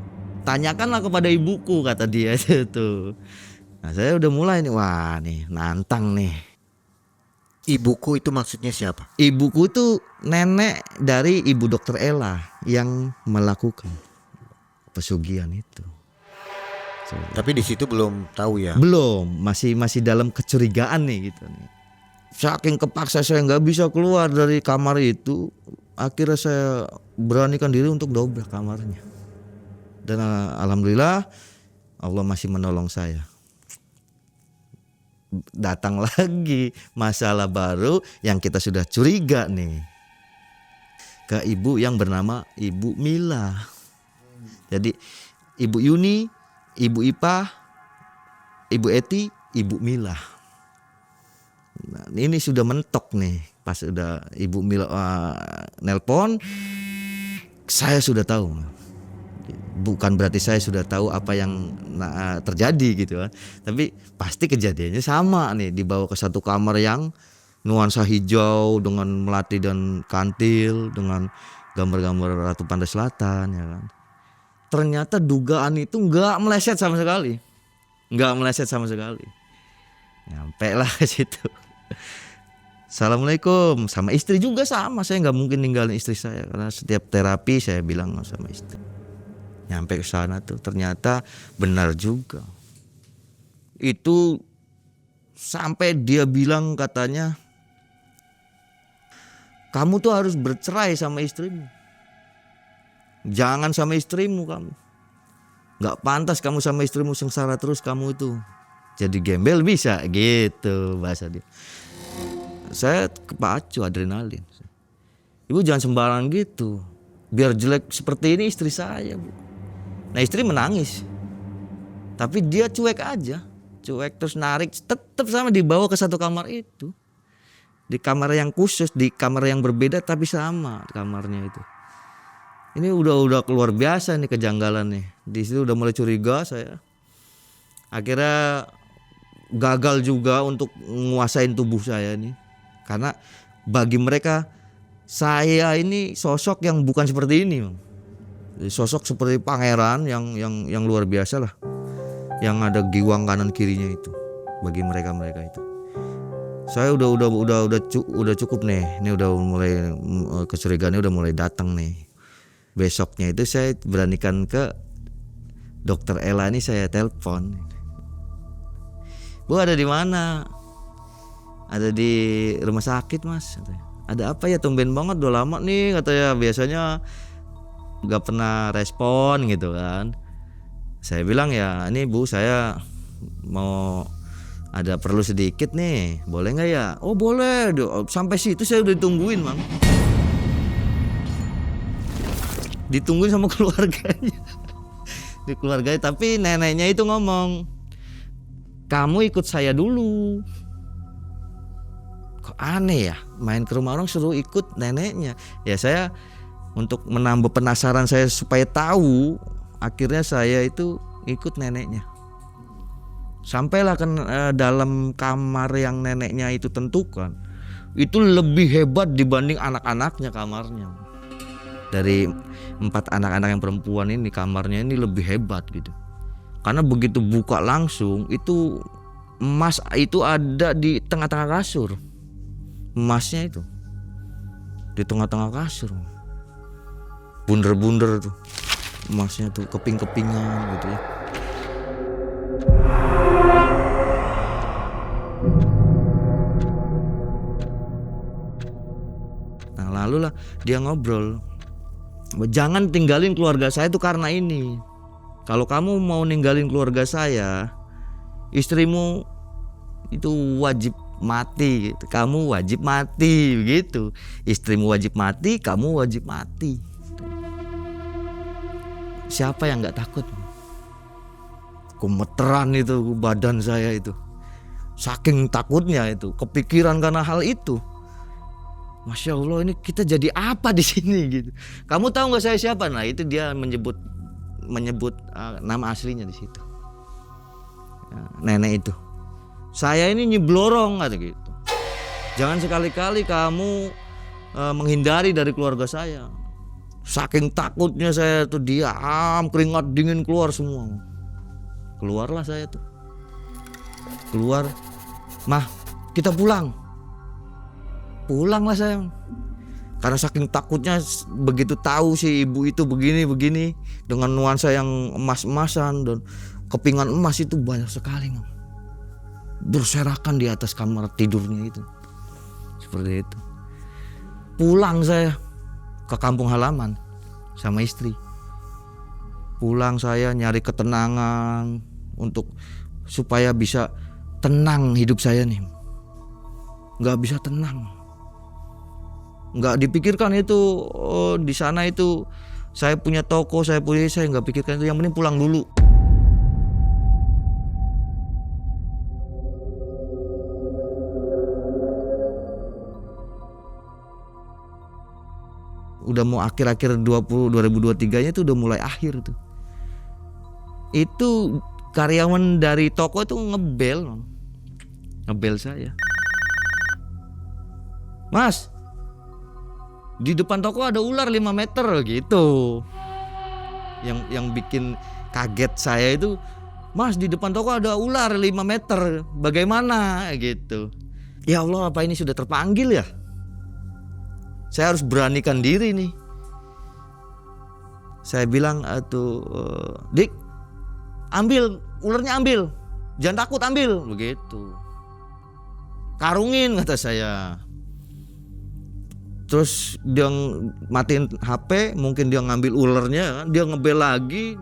tanyakanlah kepada ibuku, kata dia itu. Nah saya udah mulai nih, wah nih nantang nih. Ibuku itu maksudnya siapa? Ibuku itu nenek dari Ibu Dokter Ella yang melakukan pesugihan itu. Tapi di situ belum tahu ya. Belum, masih dalam kecurigaan nih gitu nih. Saking kepaksa saya nggak bisa keluar dari kamar itu, akhirnya saya beranikan diri untuk dobrak kamarnya. Dan alhamdulillah Allah masih menolong saya. Datang lagi masalah baru yang kita sudah curiga nih, ke ibu yang bernama Ibu Mila. Jadi Ibu Yuni, Ibu Ipa, Ibu Eti, Ibu Mila. Nah, ini sudah mentok nih. Pas udah Ibu Mila nelpon, saya sudah tahu. Bukan berarti saya sudah tahu apa yang terjadi gitu kan. Tapi pasti kejadiannya sama nih, dibawa ke satu kamar yang nuansa hijau dengan melati dan kantil, dengan gambar-gambar Ratu Pantai Selatan ya kan. Ternyata dugaan itu nggak meleset sama sekali. Nyampe lah ke situ. Assalamualaikum, sama istri juga sama. Saya nggak mungkin ninggalin istri saya, karena setiap terapi saya bilang sama istri. Nyampe ke sana tuh ternyata benar juga. Itu sampai dia bilang katanya, kamu tuh harus bercerai sama istrimu. Jangan sama istrimu kamu. Gak pantas kamu sama istrimu sengsara terus kamu itu. Jadi gembel bisa gitu bahasa dia. Saya kepacu adrenalin. Ibu jangan sembarangan gitu. Biar jelek seperti ini istri saya, Bu. Nah istri menangis, tapi dia cuek aja, terus narik, tetap sama dibawa ke satu kamar itu, di kamar yang khusus, di kamar yang berbeda tapi sama kamarnya itu. Ini udah keluar biasa nih kejanggalan nih. Di situ udah mulai curiga saya. Akhirnya gagal juga untuk menguasain tubuh saya nih, karena bagi mereka saya ini sosok yang bukan seperti ini, Bang. Sosok seperti pangeran yang luar biasa lah, yang ada giwang kanan kirinya itu. Bagi mereka itu, saya udah cukup nih. Ini udah mulai kecurigaannya udah mulai datang nih. Besoknya itu saya beranikan ke Dokter Ella ini, saya telepon, Bu ada di mana? Ada di rumah sakit Mas. Ada apa ya, tumben banget udah lama nih katanya, biasanya gak pernah respon gitu kan. Saya bilang ya ini Bu, saya mau ada perlu sedikit nih, boleh gak ya? Oh boleh. Sampai situ saya udah ditungguin, Mang. Ditungguin sama keluarganya. Di keluarganya, tapi neneknya itu ngomong, kamu ikut saya dulu. Kok aneh ya, main ke rumah orang suruh ikut neneknya. Ya saya untuk menambah penasaran saya supaya tahu, akhirnya saya itu ikut neneknya. Sampailah ke dalam kamar yang neneknya itu tentukan. Itu lebih hebat dibanding anak-anaknya kamarnya. Dari 4 anak-anak yang perempuan ini, kamarnya ini lebih hebat gitu. Karena begitu buka langsung itu emas itu ada di tengah-tengah kasur. Emasnya itu di tengah-tengah kasur. Bunder-bunder tuh emasnya tuh, keping-kepingan gitu ya. Nah lalu lah dia ngobrol Jangan tinggalin keluarga saya itu karena ini. Kalau kamu mau ninggalin keluarga saya, istrimu itu wajib mati gitu. Kamu wajib mati begitu. Istrimu wajib mati, kamu wajib mati. Siapa yang nggak takut? Gemeteran itu badan saya itu. Saking takutnya itu, kepikiran karena hal itu. Masya Allah, ini kita jadi apa di sini gitu. Kamu tahu nggak saya siapa? Nah itu dia menyebut nama aslinya di situ. Ya, nenek itu. Saya ini nyeblorong kata gitu. Jangan sekali-kali kamu menghindari dari keluarga saya. Saking takutnya saya tuh diam, keringat dingin keluar semua. Keluarlah saya tuh. Keluar, mah kita pulang. Pulanglah saya. Karena saking takutnya begitu tahu si ibu itu begini dengan nuansa yang emas-emasan dan kepingan emas itu banyak sekali. Berserakan di atas kamar tidurnya itu. Seperti itu. Pulang saya ke kampung halaman sama istri. Pulang saya nyari ketenangan supaya bisa tenang hidup saya nih. Nggak bisa tenang. Nggak dipikirkan itu di sana itu saya punya toko, saya nggak pikirkan itu. Yang penting pulang dulu. Udah mau akhir-akhir 2023-nya itu udah mulai akhir tuh. Itu karyawan dari toko itu ngebel saya. Mas, di depan toko ada ular 5 meter gitu. Yang bikin kaget saya itu, Mas di depan toko ada ular 5 meter, bagaimana gitu. Ya Allah, apa ini sudah terpanggil ya? Saya harus beranikan diri nih. Saya bilang Dik, ambil ularnya, ambil, jangan takut, ambil begitu. Karungin kata saya. Terus dia matiin HP, mungkin dia ngambil ularnya, dia ngebel lagi.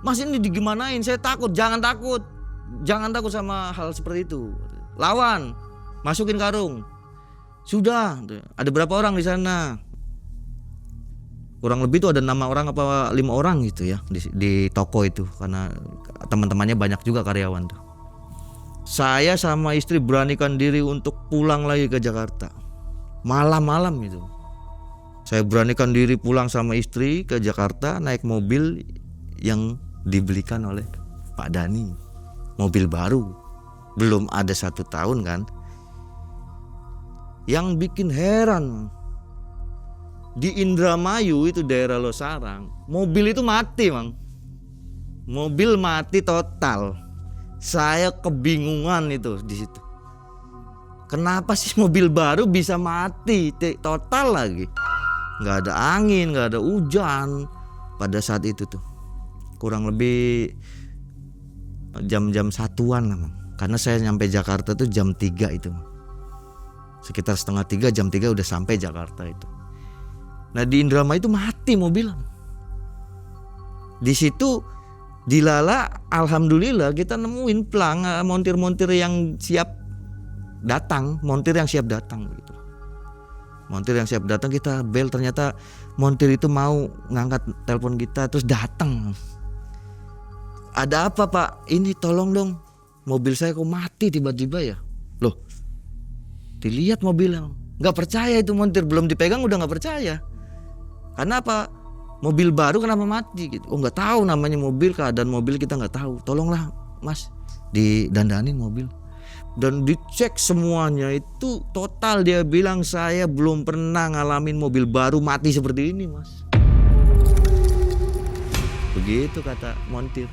Mas ini digimanain? Saya takut. Jangan takut sama hal seperti itu. Lawan, masukin karung. Sudah. Ada berapa orang di sana? Kurang lebih itu ada 6 orang apa 5 orang gitu ya di toko itu, karena teman-temannya banyak juga karyawan tuh. Saya sama istri beranikan diri untuk pulang lagi ke Jakarta. Malam-malam itu saya beranikan diri pulang sama istri ke Jakarta, naik mobil yang dibelikan oleh Pak Dani. Mobil baru, belum ada 1 tahun kan. Yang bikin heran, di Indramayu itu daerah Losarang, mobil itu mati Mang. Mobil mati total. Saya kebingungan itu di situ. Kenapa sih mobil baru bisa mati total lagi? Nggak ada angin, nggak ada hujan pada saat itu tuh. Kurang lebih jam-jam 1-an lah, karena saya nyampe Jakarta tuh jam 3 itu. Sekitar setengah 3, jam 3 udah sampai Jakarta itu. Nah di Indramayu itu mati mobil. Di situ dilala, alhamdulillah kita nemuin pelang montir-montir yang siap datang, montir yang siap datang gitu. Montir yang siap datang, kita bel, ternyata montir itu mau ngangkat telepon kita, terus datang. Ada apa Pak? Ini tolong dong, mobil saya kok mati tiba-tiba ya. Loh, dilihat mobilnya, nggak percaya itu montir, belum dipegang udah nggak percaya. Karena apa? Mobil baru kenapa mati gitu? Oh nggak tahu namanya mobil, keadaan mobil kita nggak tahu. Tolonglah Mas, didandanin mobil. Dan dicek semuanya itu total, dia bilang saya belum pernah ngalamin mobil baru mati seperti ini Mas. Begitu kata montir.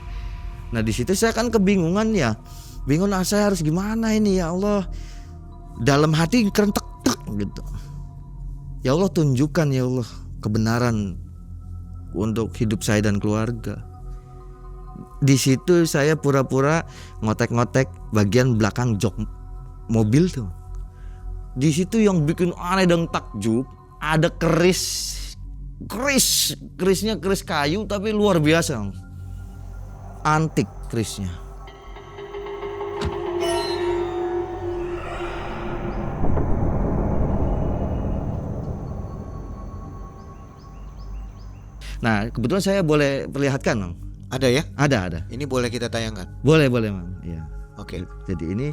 Nah di situ saya kan kebingungan ya, bingung saya harus gimana ini ya Allah. Dalam hati kerentek gitu. Ya Allah, tunjukkan ya Allah kebenaran untuk hidup saya dan keluarga. Di situ saya pura-pura ngotek-ngotek bagian belakang jok mobil tuh. Di situ yang bikin aneh dan takjub, ada keris Kerisnya keris kayu tapi luar biasa, Mang. Antik kerisnya. Nah, kebetulan saya boleh perlihatkan, Mang. Ada ya? Ada. Ini boleh kita tayangkan. Boleh, Mang. Iya. Oke. Jadi ini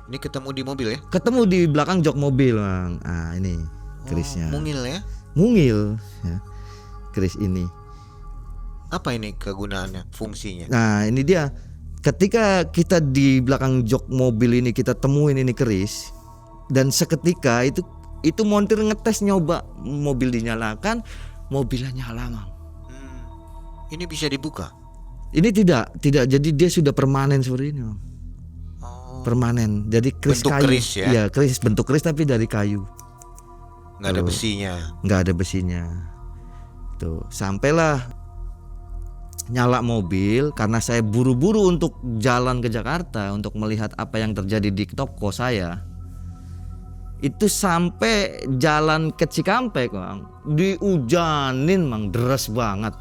Ketemu di mobil ya? ketemu di belakang jok mobil, Mang. Ah, ini kerisnya. Mungil ya? Mungil, ya. Keris ini. Apa ini kegunaannya, fungsinya? Nah, ini dia. Ketika kita di belakang jok mobil ini kita temuin ini keris, dan seketika itu montir ngetes, nyoba mobil dinyalakan, mobilnya nyala, Mang. Ini bisa dibuka? Ini tidak. Jadi dia sudah permanen seperti ini, Mang. Oh, Permanen. Jadi keris bentuk kayu. keris ya? Iya, keris bentuk keris tapi dari kayu. nggak ada besinya. Nggak ada besinya. Tuh, sampailah nyala mobil karena saya buru-buru untuk jalan ke Jakarta untuk melihat apa yang terjadi di toko saya. Itu sampai jalan ke Cikampek, Mang, dihujanin, Mang, deras banget.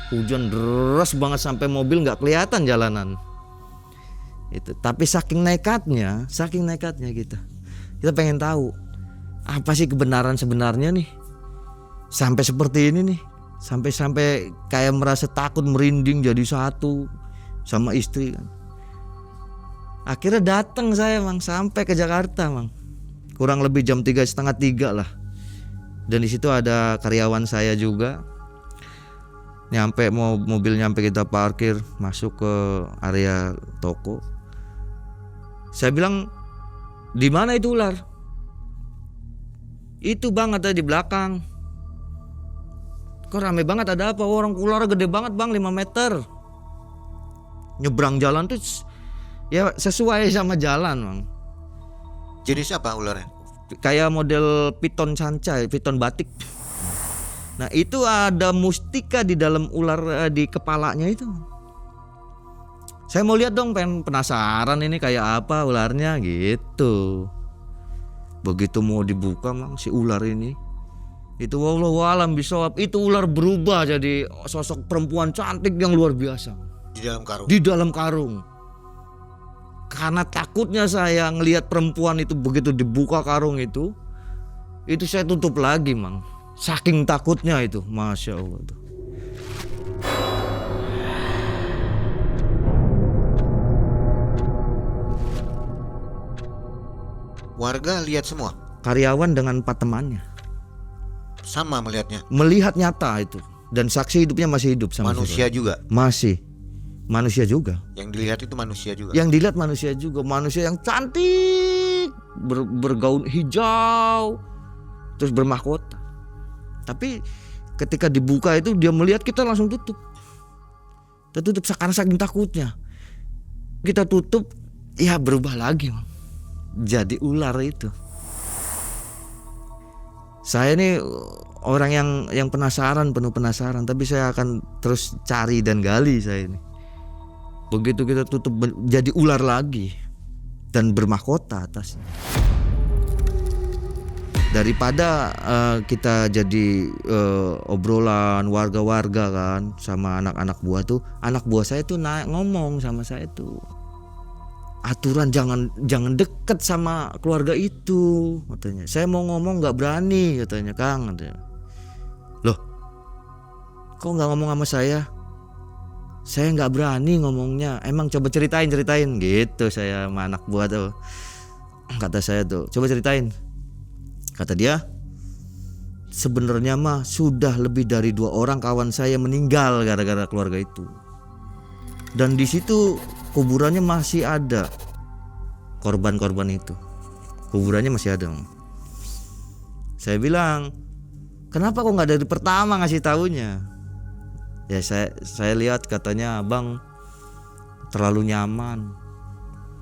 Hujan deras banget sampai mobil nggak kelihatan jalanan. Itu. Tapi saking nekatnya kita pengen tahu apa sih kebenaran sebenarnya nih. Sampai seperti ini nih. Sampai kayak merasa takut, merinding jadi satu sama istri kan. Akhirnya datang saya, Mang, sampai ke Jakarta, Mang. Kurang lebih jam 2:30 lah. Dan di situ ada karyawan saya juga. Mobil nyampe, kita parkir, masuk ke area toko. Saya bilang, "Di mana itu ular?" "Itu, Bang, ada di belakang." "Kok rame banget, ada apa?" "Orang ular gede banget, Bang, 5 meter. Nyebrang jalan tuh ya sesuai sama jalan, Bang. Jenis apa ularnya? Kayak model piton sanca, piton batik. Nah, itu ada mustika di dalam ular, di kepalanya itu. Saya mau lihat dong, pengen penasaran ini kayak apa ularnya gitu. Begitu mau dibuka, Mang, si ular ini, itu wallahu alam bisawab, itu ular berubah jadi sosok perempuan cantik yang luar biasa. Di dalam karung? Di dalam karung. Karena takutnya saya ngelihat perempuan itu, begitu dibuka karung itu saya tutup lagi, Mang. Saking takutnya itu, Masya Allah tuh. Warga lihat semua? Karyawan dengan 4 temannya Sama melihatnya? melihat nyata itu, dan saksi hidupnya masih hidup sama Manusia saudara. juga? Masih manusia juga. Yang dilihat itu manusia juga? Yang dilihat manusia juga, manusia yang cantik, bergaun hijau, terus bermahkota. Tapi ketika dibuka itu dia melihat kita langsung tutup. Kita tutup karena saking takutnya. Kita tutup, ya berubah lagi, Mang. Jadi ular itu. Saya ini orang yang penasaran, penuh penasaran, tapi saya akan terus cari dan gali saya ini. Begitu kita tutup, jadi ular lagi dan bermahkota atasnya. Daripada kita jadi obrolan warga-warga kan sama anak-anak buah tuh, anak buah saya tuh ngomong sama saya tuh, aturan jangan deket sama keluarga itu, katanya. Saya mau ngomong nggak berani, katanya, Kang, katanya. Loh, kok nggak ngomong sama saya? Saya nggak berani ngomongnya. Emang coba ceritain gitu saya sama anak buah tuh. Kata saya tuh, coba ceritain. Kata dia, sebenarnya mah sudah lebih dari 2 orang kawan saya meninggal gara-gara keluarga itu. Dan di situ kuburannya masih ada korban-korban itu. Kuburannya masih ada. Saya bilang, kenapa kok nggak dari pertama ngasih taunya? Ya saya lihat, katanya, abang terlalu nyaman.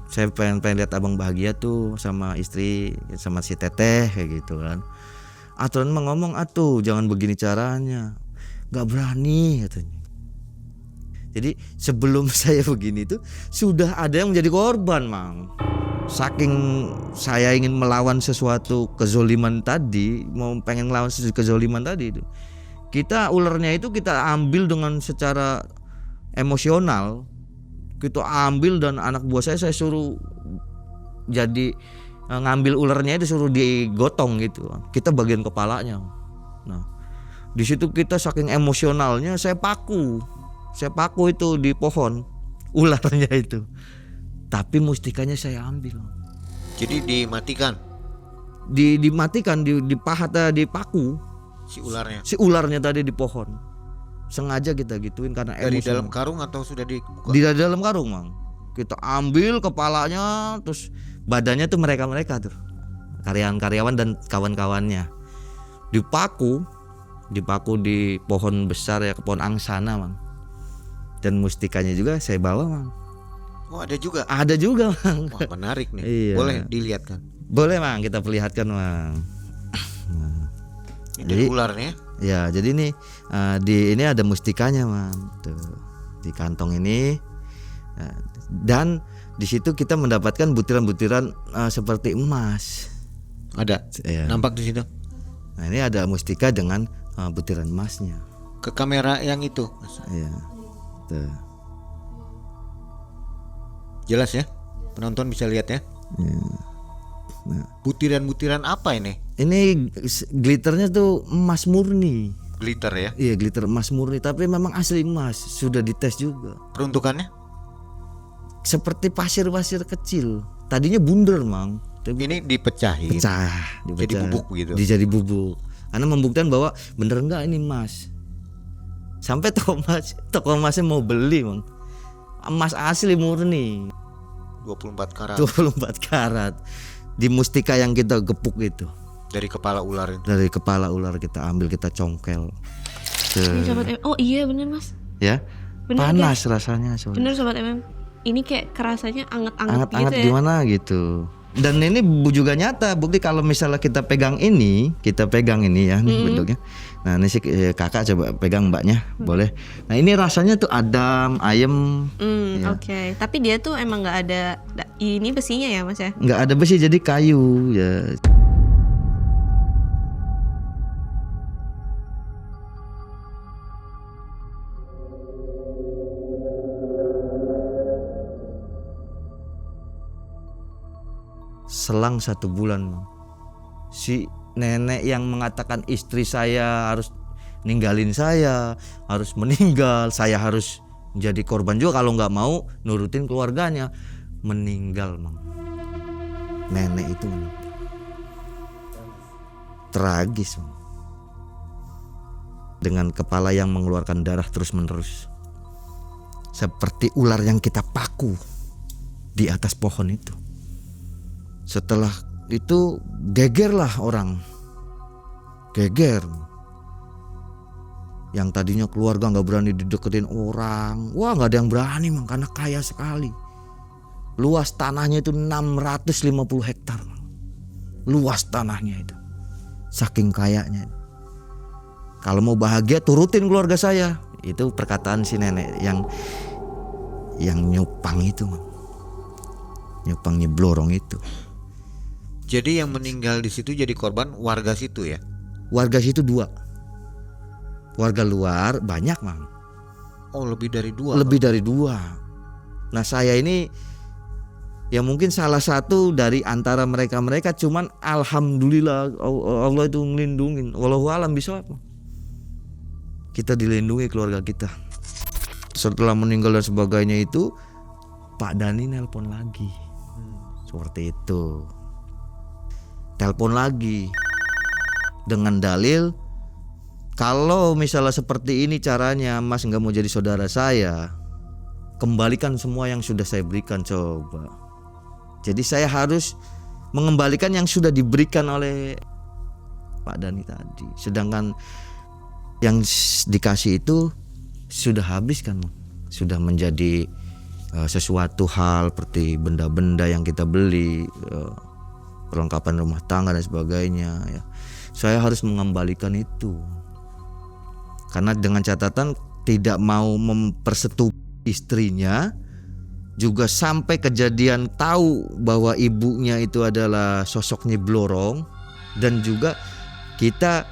Saya pengen lihat abang bahagia tuh sama istri, sama si teteh kayak gitu kan. Aturan mah ngomong, atuh jangan begini caranya. Gak berani, katanya. Jadi sebelum saya begini tuh sudah ada yang menjadi korban, Mang. Saking saya ingin melawan sesuatu kezoliman tadi, mau pengen melawan sesuatu kezoliman tadi itu, Kita ularnya itu kita ambil dengan secara emosional. Kita ambil dan anak buah saya suruh jadi ngambil ularnya itu suruh digotong gitu. Kita bagian kepalanya. Nah, di situ kita saking emosionalnya saya paku itu di pohon ularnya itu. Tapi mustikanya saya ambil. Jadi dimatikan Dimatikan, dipahat, dipaku si ularnya tadi di pohon. Sengaja kita gituin karena dari emosi. dalam karung atau sudah dibuka? Di dalam karung, Mang. Kita ambil kepalanya, terus badannya tuh mereka tuh karyawan dan kawan-kawannya dipaku di pohon besar ya, ke pohon angsana, Mang. Dan mustikanya juga saya bawa, Mang. Oh, ada juga, Mang. wah menarik nih. Iya. Boleh dilihatkan Boleh, Mang, kita perlihatkan, Mang. ini Jadi ularnya. ya, jadi nih ini ada mustikanya, Mang. Tuh, di kantong ini. Dan di situ kita mendapatkan butiran-butiran seperti emas. Ada Ya. nampak di situ Nah, ini ada mustika dengan butiran emasnya. ke kamera yang itu, Mas. Iya. Tuh. Jelas ya, penonton bisa lihat ya. Iya. Butiran-butiran apa ini? Ini glitternya tuh emas murni. Glitter ya. Iya, glitter emas murni, tapi memang asli emas, sudah dites juga. Peruntukannya Seperti pasir-pasir kecil. Tadinya bundar, Mang. Tapi ini dipecahin, pecah, jadi bubuk begitu. Jadi bubuk. Karena membuktikan bahwa bener enggak ini emas. Sampai toko emasnya mau beli, Mang. Emas asli murni. 24 karat 24 karat. Di mustika yang kita gepuk itu. dari kepala ular itu. Dari kepala ular kita ambil, kita congkel. Ini Sobat MM. Oh iya bener Mas. Ya. Bener, Panas rasanya soalnya. Bener Sobat MM. Ini kayak kerasanya anget-anget Anget-anget gitu ya. gimana gitu. Dan ini juga nyata bukti kalau misalnya kita pegang ini ya nih bentuknya. Nah ini sih kakak coba pegang mbaknya, boleh. Nah ini rasanya tuh adem, ayem. Ya. Oke. Tapi dia tuh emang nggak ada ini besinya ya Mas ya? Nggak ada besi, jadi kayu ya. Selang 1 bulan, si nenek yang mengatakan istri saya harus ninggalin saya, harus meninggal, saya harus menjadi korban juga kalau nggak mau nurutin keluarganya, meninggal, Mang. Nenek itu meninggal. Tragis, Mang. Dengan kepala yang mengeluarkan darah terus-menerus, seperti ular yang kita paku di atas pohon itu. Setelah itu gegerlah orang, geger. Yang tadinya keluarga nggak berani dideketin orang, wah nggak ada yang berani, Mang, karena kaya sekali. Luas tanahnya itu 650 hektar, Mang. Luas tanahnya itu, saking kayanya. Kalau mau bahagia turutin keluarga saya, itu perkataan si nenek yang nyupang itu, Mang. Nyupang nyeblorong itu. Jadi yang meninggal di situ jadi korban warga situ ya? Warga situ 2. Warga luar banyak, Mang. Oh lebih dari 2. Lebih dari 2. Nah saya ini ya mungkin salah satu dari antara mereka, cuman alhamdulillah Allah itu ngelindungin. Wallahu alam bisawab. Kita dilindungi keluarga kita. Setelah meninggal dan sebagainya itu, Pak Dani nelpon lagi. Seperti itu. Telepon lagi dengan dalil kalau misalnya seperti ini caranya Mas nggak mau jadi saudara saya, kembalikan semua yang sudah saya berikan coba. Jadi saya harus mengembalikan yang sudah diberikan oleh Pak Dani tadi. Sedangkan yang dikasih itu sudah habis kan, sudah menjadi sesuatu hal seperti benda-benda yang kita beli, perlengkapan rumah tangga dan sebagainya ya. Saya harus mengembalikan itu. Karena dengan catatan tidak mau mempersetubuhi istrinya, juga sampai kejadian tahu bahwa ibunya itu adalah sosok nyeblorong, dan juga kita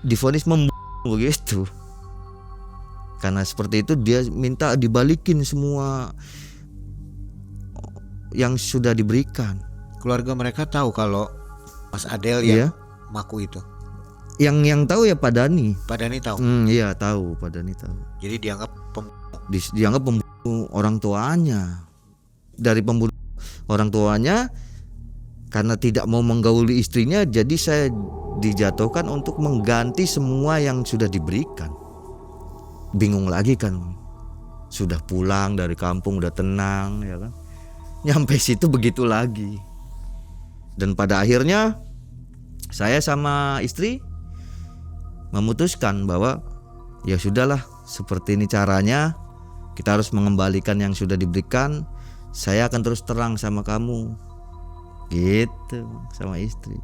divonis begitu. Karena seperti itu dia minta dibalikin semua yang sudah diberikan. Keluarga mereka tahu kalau Mas Adel Iya. yang maku itu. Yang tahu ya Pak Dani. Pak Dani tahu. Iya tahu, Pak Dani tahu. Jadi dianggap Dianggap pembunuh orang tuanya. Dari pembunuh orang tuanya karena tidak mau menggauli istrinya, jadi saya dijatuhkan untuk mengganti semua yang sudah diberikan. Bingung lagi kan. Sudah pulang dari kampung udah tenang ya kan. Nyampe situ begitu lagi. Dan pada akhirnya saya sama istri memutuskan bahwa ya sudahlah, seperti ini caranya, kita harus mengembalikan yang sudah diberikan. Saya akan terus terang sama kamu, gitu, sama istri.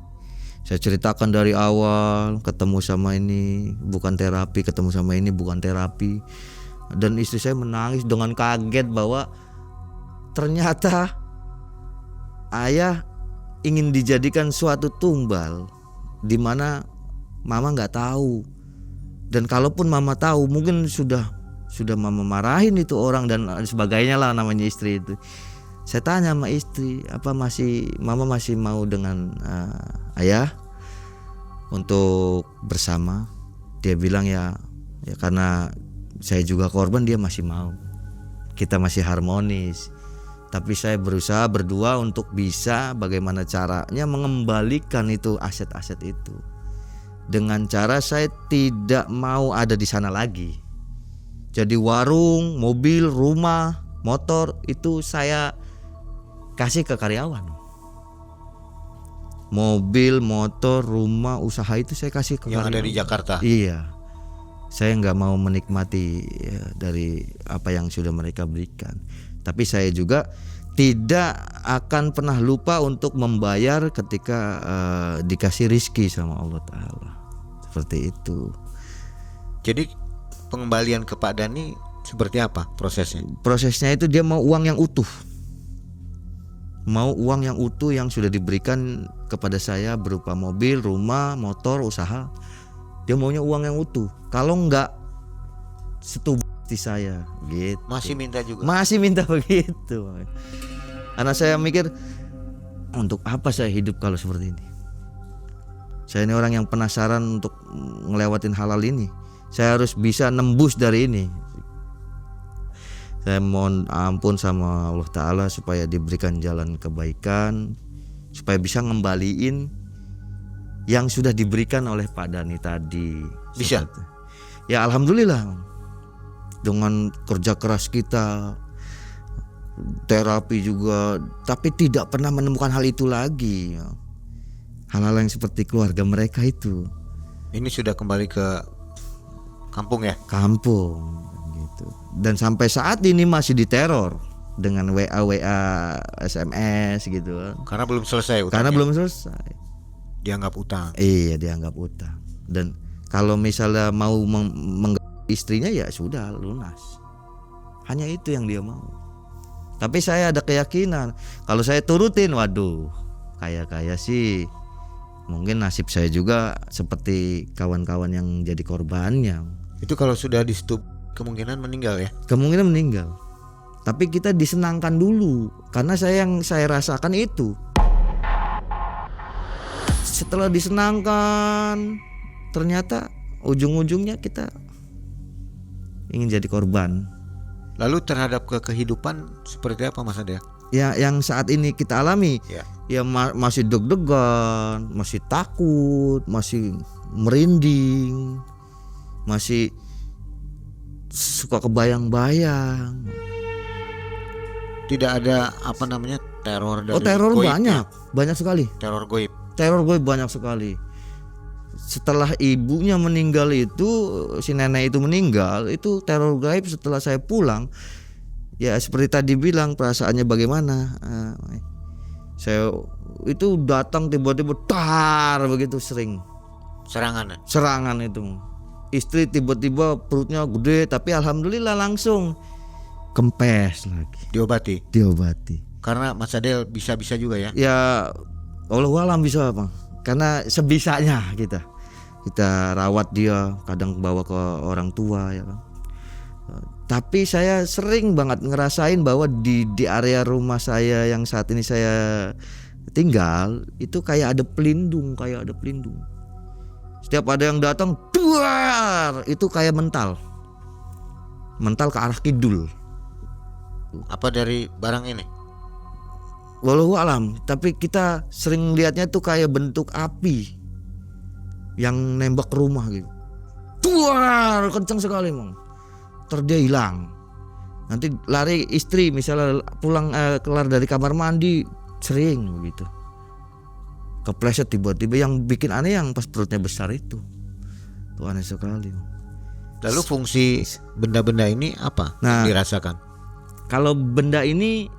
Saya ceritakan dari awal, ketemu sama ini bukan terapi, ketemu sama ini bukan terapi. Dan istri saya menangis dengan kaget bahwa ternyata ayah ingin dijadikan suatu tumbal di mana mama nggak tahu. Dan kalaupun mama tahu, mungkin sudah mama marahin itu orang dan sebagainya lah, namanya istri itu. Saya tanya sama istri, apa mama masih mau dengan ayah untuk bersama? Dia bilang ya karena saya juga korban, dia masih mau. Kita masih harmonis. Tapi saya berusaha berdua untuk bisa bagaimana caranya mengembalikan itu aset-aset itu. Dengan cara saya tidak mau ada di sana lagi. Jadi warung, mobil, rumah, motor itu saya kasih ke karyawan. Mobil, motor, rumah, usaha itu saya kasih ke yang karyawan. ada di Jakarta. Iya. Saya nggak mau menikmati dari apa yang sudah mereka berikan. Tapi saya juga tidak akan pernah lupa untuk membayar ketika dikasih rizki sama Allah Ta'ala. Seperti itu. Jadi pengembalian ke Pak Dani seperti apa prosesnya? Prosesnya itu dia mau uang yang utuh. Mau uang yang utuh yang sudah diberikan kepada saya berupa mobil, rumah, motor, usaha. Dia maunya uang yang utuh. Kalau enggak, setubuh saya gitu. Masih minta juga. Masih minta begitu. Karena saya mikir, untuk apa saya hidup kalau seperti ini? Saya ini orang yang penasaran untuk ngelewatin halal ini. Saya harus bisa nembus dari ini. Saya mohon ampun sama Allah Ta'ala supaya diberikan jalan kebaikan, supaya bisa ngembaliin yang sudah diberikan oleh Pak Dani tadi. Bisa? Ya alhamdulillah. Dengan kerja keras kita, terapi juga, tapi tidak pernah menemukan hal itu lagi. Hal-hal yang seperti keluarga mereka itu. Ini sudah kembali ke kampung ya? Kampung gitu. Dan sampai saat ini masih diteror dengan WA, SMS gitu. Karena belum selesai utangnya. Karena belum selesai. Dianggap utang. Iya, dianggap utang. Dan kalau misalnya mau istrinya ya sudah lunas. Hanya itu yang dia mau. Tapi saya ada keyakinan kalau saya turutin, waduh, kaya sih mungkin nasib saya juga seperti kawan-kawan yang jadi korbannya. Itu kalau sudah di stop kemungkinan meninggal ya? Kemungkinan meninggal. Tapi kita disenangkan dulu karena yang saya rasakan itu. Setelah disenangkan, ternyata ujung-ujungnya kita ingin jadi korban. Lalu terhadap kehidupan seperti apa Mas Adel? Ya yang saat ini kita alami ya masih deg-degan, masih takut, masih merinding, masih suka kebayang-bayang. Tidak ada teror dari teror goib banyak sekali. Teror goib. Teror goib banyak sekali. Setelah ibunya meninggal itu, si nenek itu meninggal, itu teror gaib setelah saya pulang. Ya seperti tadi bilang, perasaannya bagaimana? Saya itu datang tiba-tiba begitu sering. Serangan itu. Istri tiba-tiba perutnya gede, tapi alhamdulillah langsung kempes lagi. Diobati. Karena Mas Adel bisa-bisa juga ya? Ya Allah alam bisa Bang. Karena sebisanya kita. kita rawat dia, kadang bawa ke orang tua ya kan. Tapi saya sering banget ngerasain bahwa di area rumah saya yang saat ini saya tinggal itu kayak ada pelindung. Setiap ada yang datang, duar, itu kayak mental ke arah kidul. Apa dari barang ini? Wallahu alam, tapi kita sering lihatnya tuh kayak bentuk api yang nembak rumah gitu. Duar, kencang sekali Mang. Terus dia hilang. Nanti lari istri misalnya pulang kelar dari kamar mandi, sering begitu. Kepleset tiba-tiba, yang bikin aneh yang pas perutnya besar itu. Tuh aneh sekali. Lalu fungsi benda-benda ini apa Nah, yang dirasakan? kalau benda ini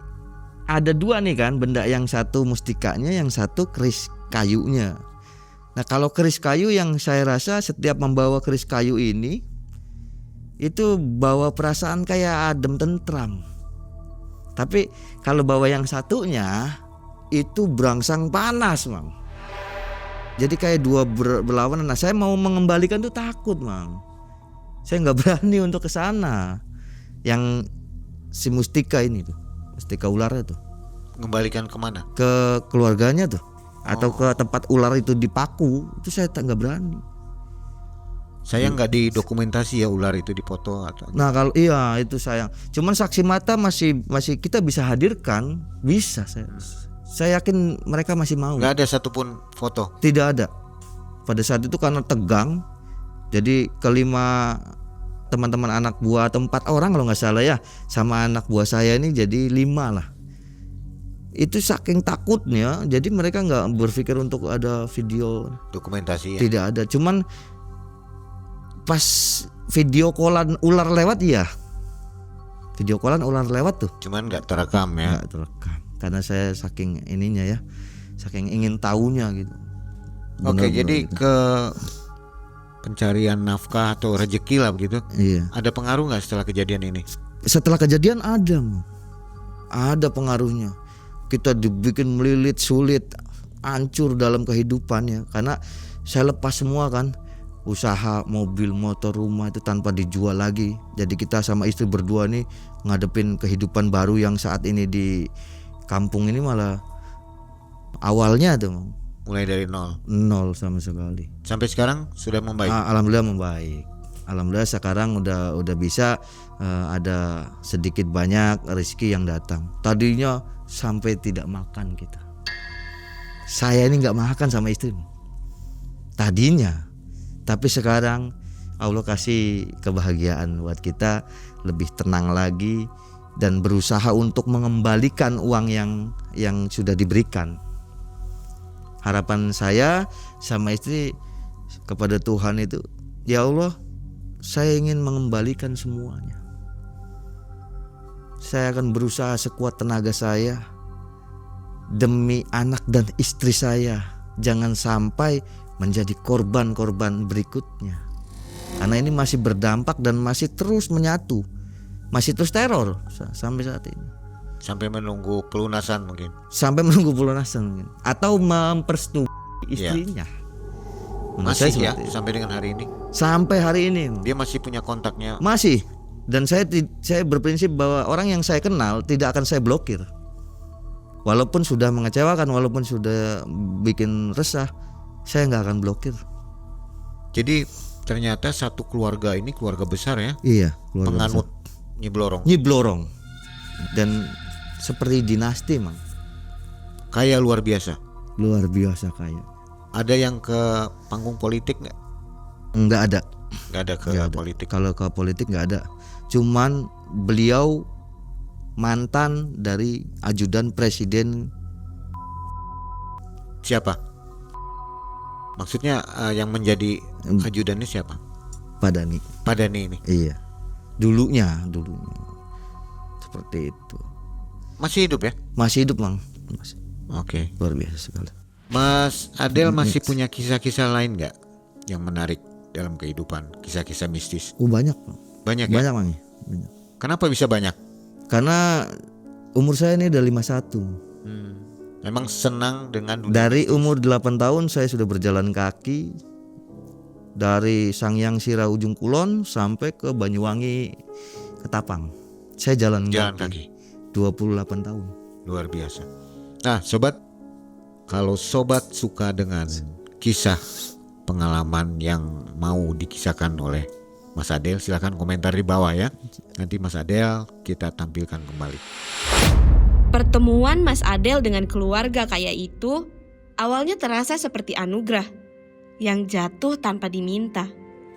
ada dua nih kan, benda yang satu mustikanya, yang satu keris kayunya. Nah kalau keris kayu yang saya rasa setiap membawa keris kayu ini itu bawa perasaan kayak adem tentram. Tapi kalau bawa yang satunya itu berangsang panas Mang. Jadi kayak dua berlawanan. Nah saya mau mengembalikan tuh takut Mang. Saya nggak berani untuk ke sana. Yang si mustika ini tuh, mustika ular itu. Mengembalikan kemana? Ke keluarganya tuh, atau ke tempat ular itu dipaku, itu saya nggak berani. Saya nggak didokumentasi ya ular itu dipoto atau. Nah kalau iya itu sayang. Cuman saksi mata masih kita bisa hadirkan, bisa saya yakin mereka masih mau. Nggak ada satupun foto. Tidak ada. Pada saat itu karena tegang, jadi kelima teman-teman anak buah atau 4 orang kalau nggak salah ya, sama anak buah saya ini jadi 5 lah. Itu saking takutnya, jadi mereka nggak berpikir untuk ada video Dokumentasi ya. Tidak ada. Cuman pas video callan ular lewat ya, video callan ular lewat tuh Cuman nggak terekam ya. nggak terekam. Karena saya saking ininya ya, saking ingin tahunya gitu. Oke, Benar-benar jadi gitu. ke pencarian nafkah atau rezeki lah begitu. Iya. Ada pengaruh nggak setelah kejadian ini? Setelah kejadian ada pengaruhnya. Kita dibikin melilit, sulit, hancur dalam kehidupannya. Karena saya lepas semua kan, usaha mobil, motor, rumah itu tanpa dijual lagi. Jadi kita sama istri berdua nih ngadepin kehidupan baru yang saat ini di kampung ini malah awalnya tuh Mulai dari nol. nol sama sekali. Sampai sekarang sudah membaik. Alhamdulillah membaik. Alhamdulillah sekarang udah bisa ada sedikit banyak rezeki yang datang. Tadinya sampai tidak makan kita. Saya ini nggak makan sama istri. Tadinya, tapi sekarang Allah kasih kebahagiaan buat kita, lebih tenang lagi dan berusaha untuk mengembalikan uang yang sudah diberikan. Harapan saya sama istri kepada Tuhan itu, ya Allah, saya ingin mengembalikan semuanya. Saya akan berusaha sekuat tenaga saya demi anak dan istri saya. Jangan sampai menjadi korban-korban berikutnya. Karena ini masih berdampak dan masih terus menyatu. Masih terus teror sampai saat ini. Sampai menunggu pelunasan mungkin. Sampai menunggu pelunasan mungkin. Atau mempersetujui istrinya. Menurut Masih saya ya seperti itu. sampai dengan hari ini. Sampai hari ini Dia masih punya kontaknya. masih. Dan saya berprinsip bahwa orang yang saya kenal tidak akan saya blokir. Walaupun sudah mengecewakan, walaupun sudah bikin resah, saya nggak akan blokir. Jadi ternyata satu keluarga ini keluarga besar ya. Iya, keluarga Penganut besar. Nyi Blorong. Nyi Blorong. Dan seperti dinasti Mang. Kayak luar biasa. Luar biasa kaya. Ada yang ke panggung politik nggak? Nggak ada. Nggak ada ke Nggak ada. politik. Kalau ke politik nggak ada. Cuman beliau mantan dari ajudan presiden. Siapa? Maksudnya yang menjadi ajudannya siapa? Padani. Padani ini. Iya. Dulunya. Seperti itu. Masih hidup ya? Masih hidup Mang. Masih. Oke. Luar biasa sekali. Mas Adel masih punya kisah-kisah lain nggak yang menarik dalam kehidupan? Kisah-kisah mistis. Banyak Mang. Banyak ya? Banyak Mang. Banyak. Kenapa bisa banyak? Karena umur saya ini udah 51. Memang senang dengan dunia Dari mistis. umur 8 tahun saya sudah berjalan kaki dari Sangyang Sira ujung Kulon sampai ke Banyuwangi Ketapang. Saya jalan kaki. 28 tahun. Luar biasa. Nah sobat, kalau sobat suka dengan kisah pengalaman yang mau dikisahkan oleh Mas Adel, silahkan komentar di bawah ya. Nanti Mas Adel kita tampilkan kembali. Pertemuan Mas Adel dengan keluarga kaya itu awalnya terasa seperti anugerah yang jatuh tanpa diminta.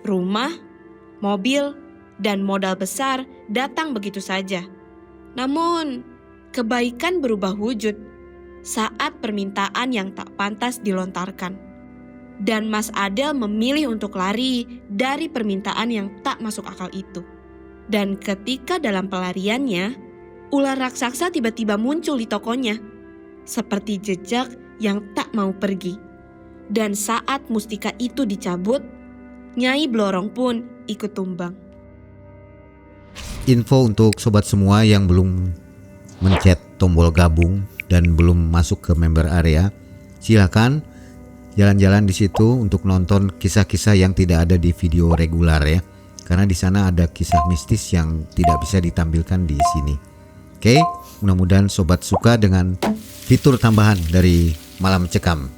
Rumah, mobil, dan modal besar datang begitu saja. Namun, kebaikan berubah wujud saat permintaan yang tak pantas dilontarkan. Dan Mas Adel memilih untuk lari dari permintaan yang tak masuk akal itu. Dan ketika dalam pelariannya, ular raksasa tiba-tiba muncul di tokonya, seperti jejak yang tak mau pergi. Dan saat mustika itu dicabut, Nyai Blorong pun ikut tumbang. Info untuk sobat semua yang belum mencet tombol gabung dan belum masuk ke member area, silakan jalan-jalan di situ untuk nonton kisah-kisah yang tidak ada di video reguler ya. Karena di sana ada kisah mistis yang tidak bisa ditampilkan di sini. Oke, mudah-mudahan sobat suka dengan fitur tambahan dari Malam Cekam.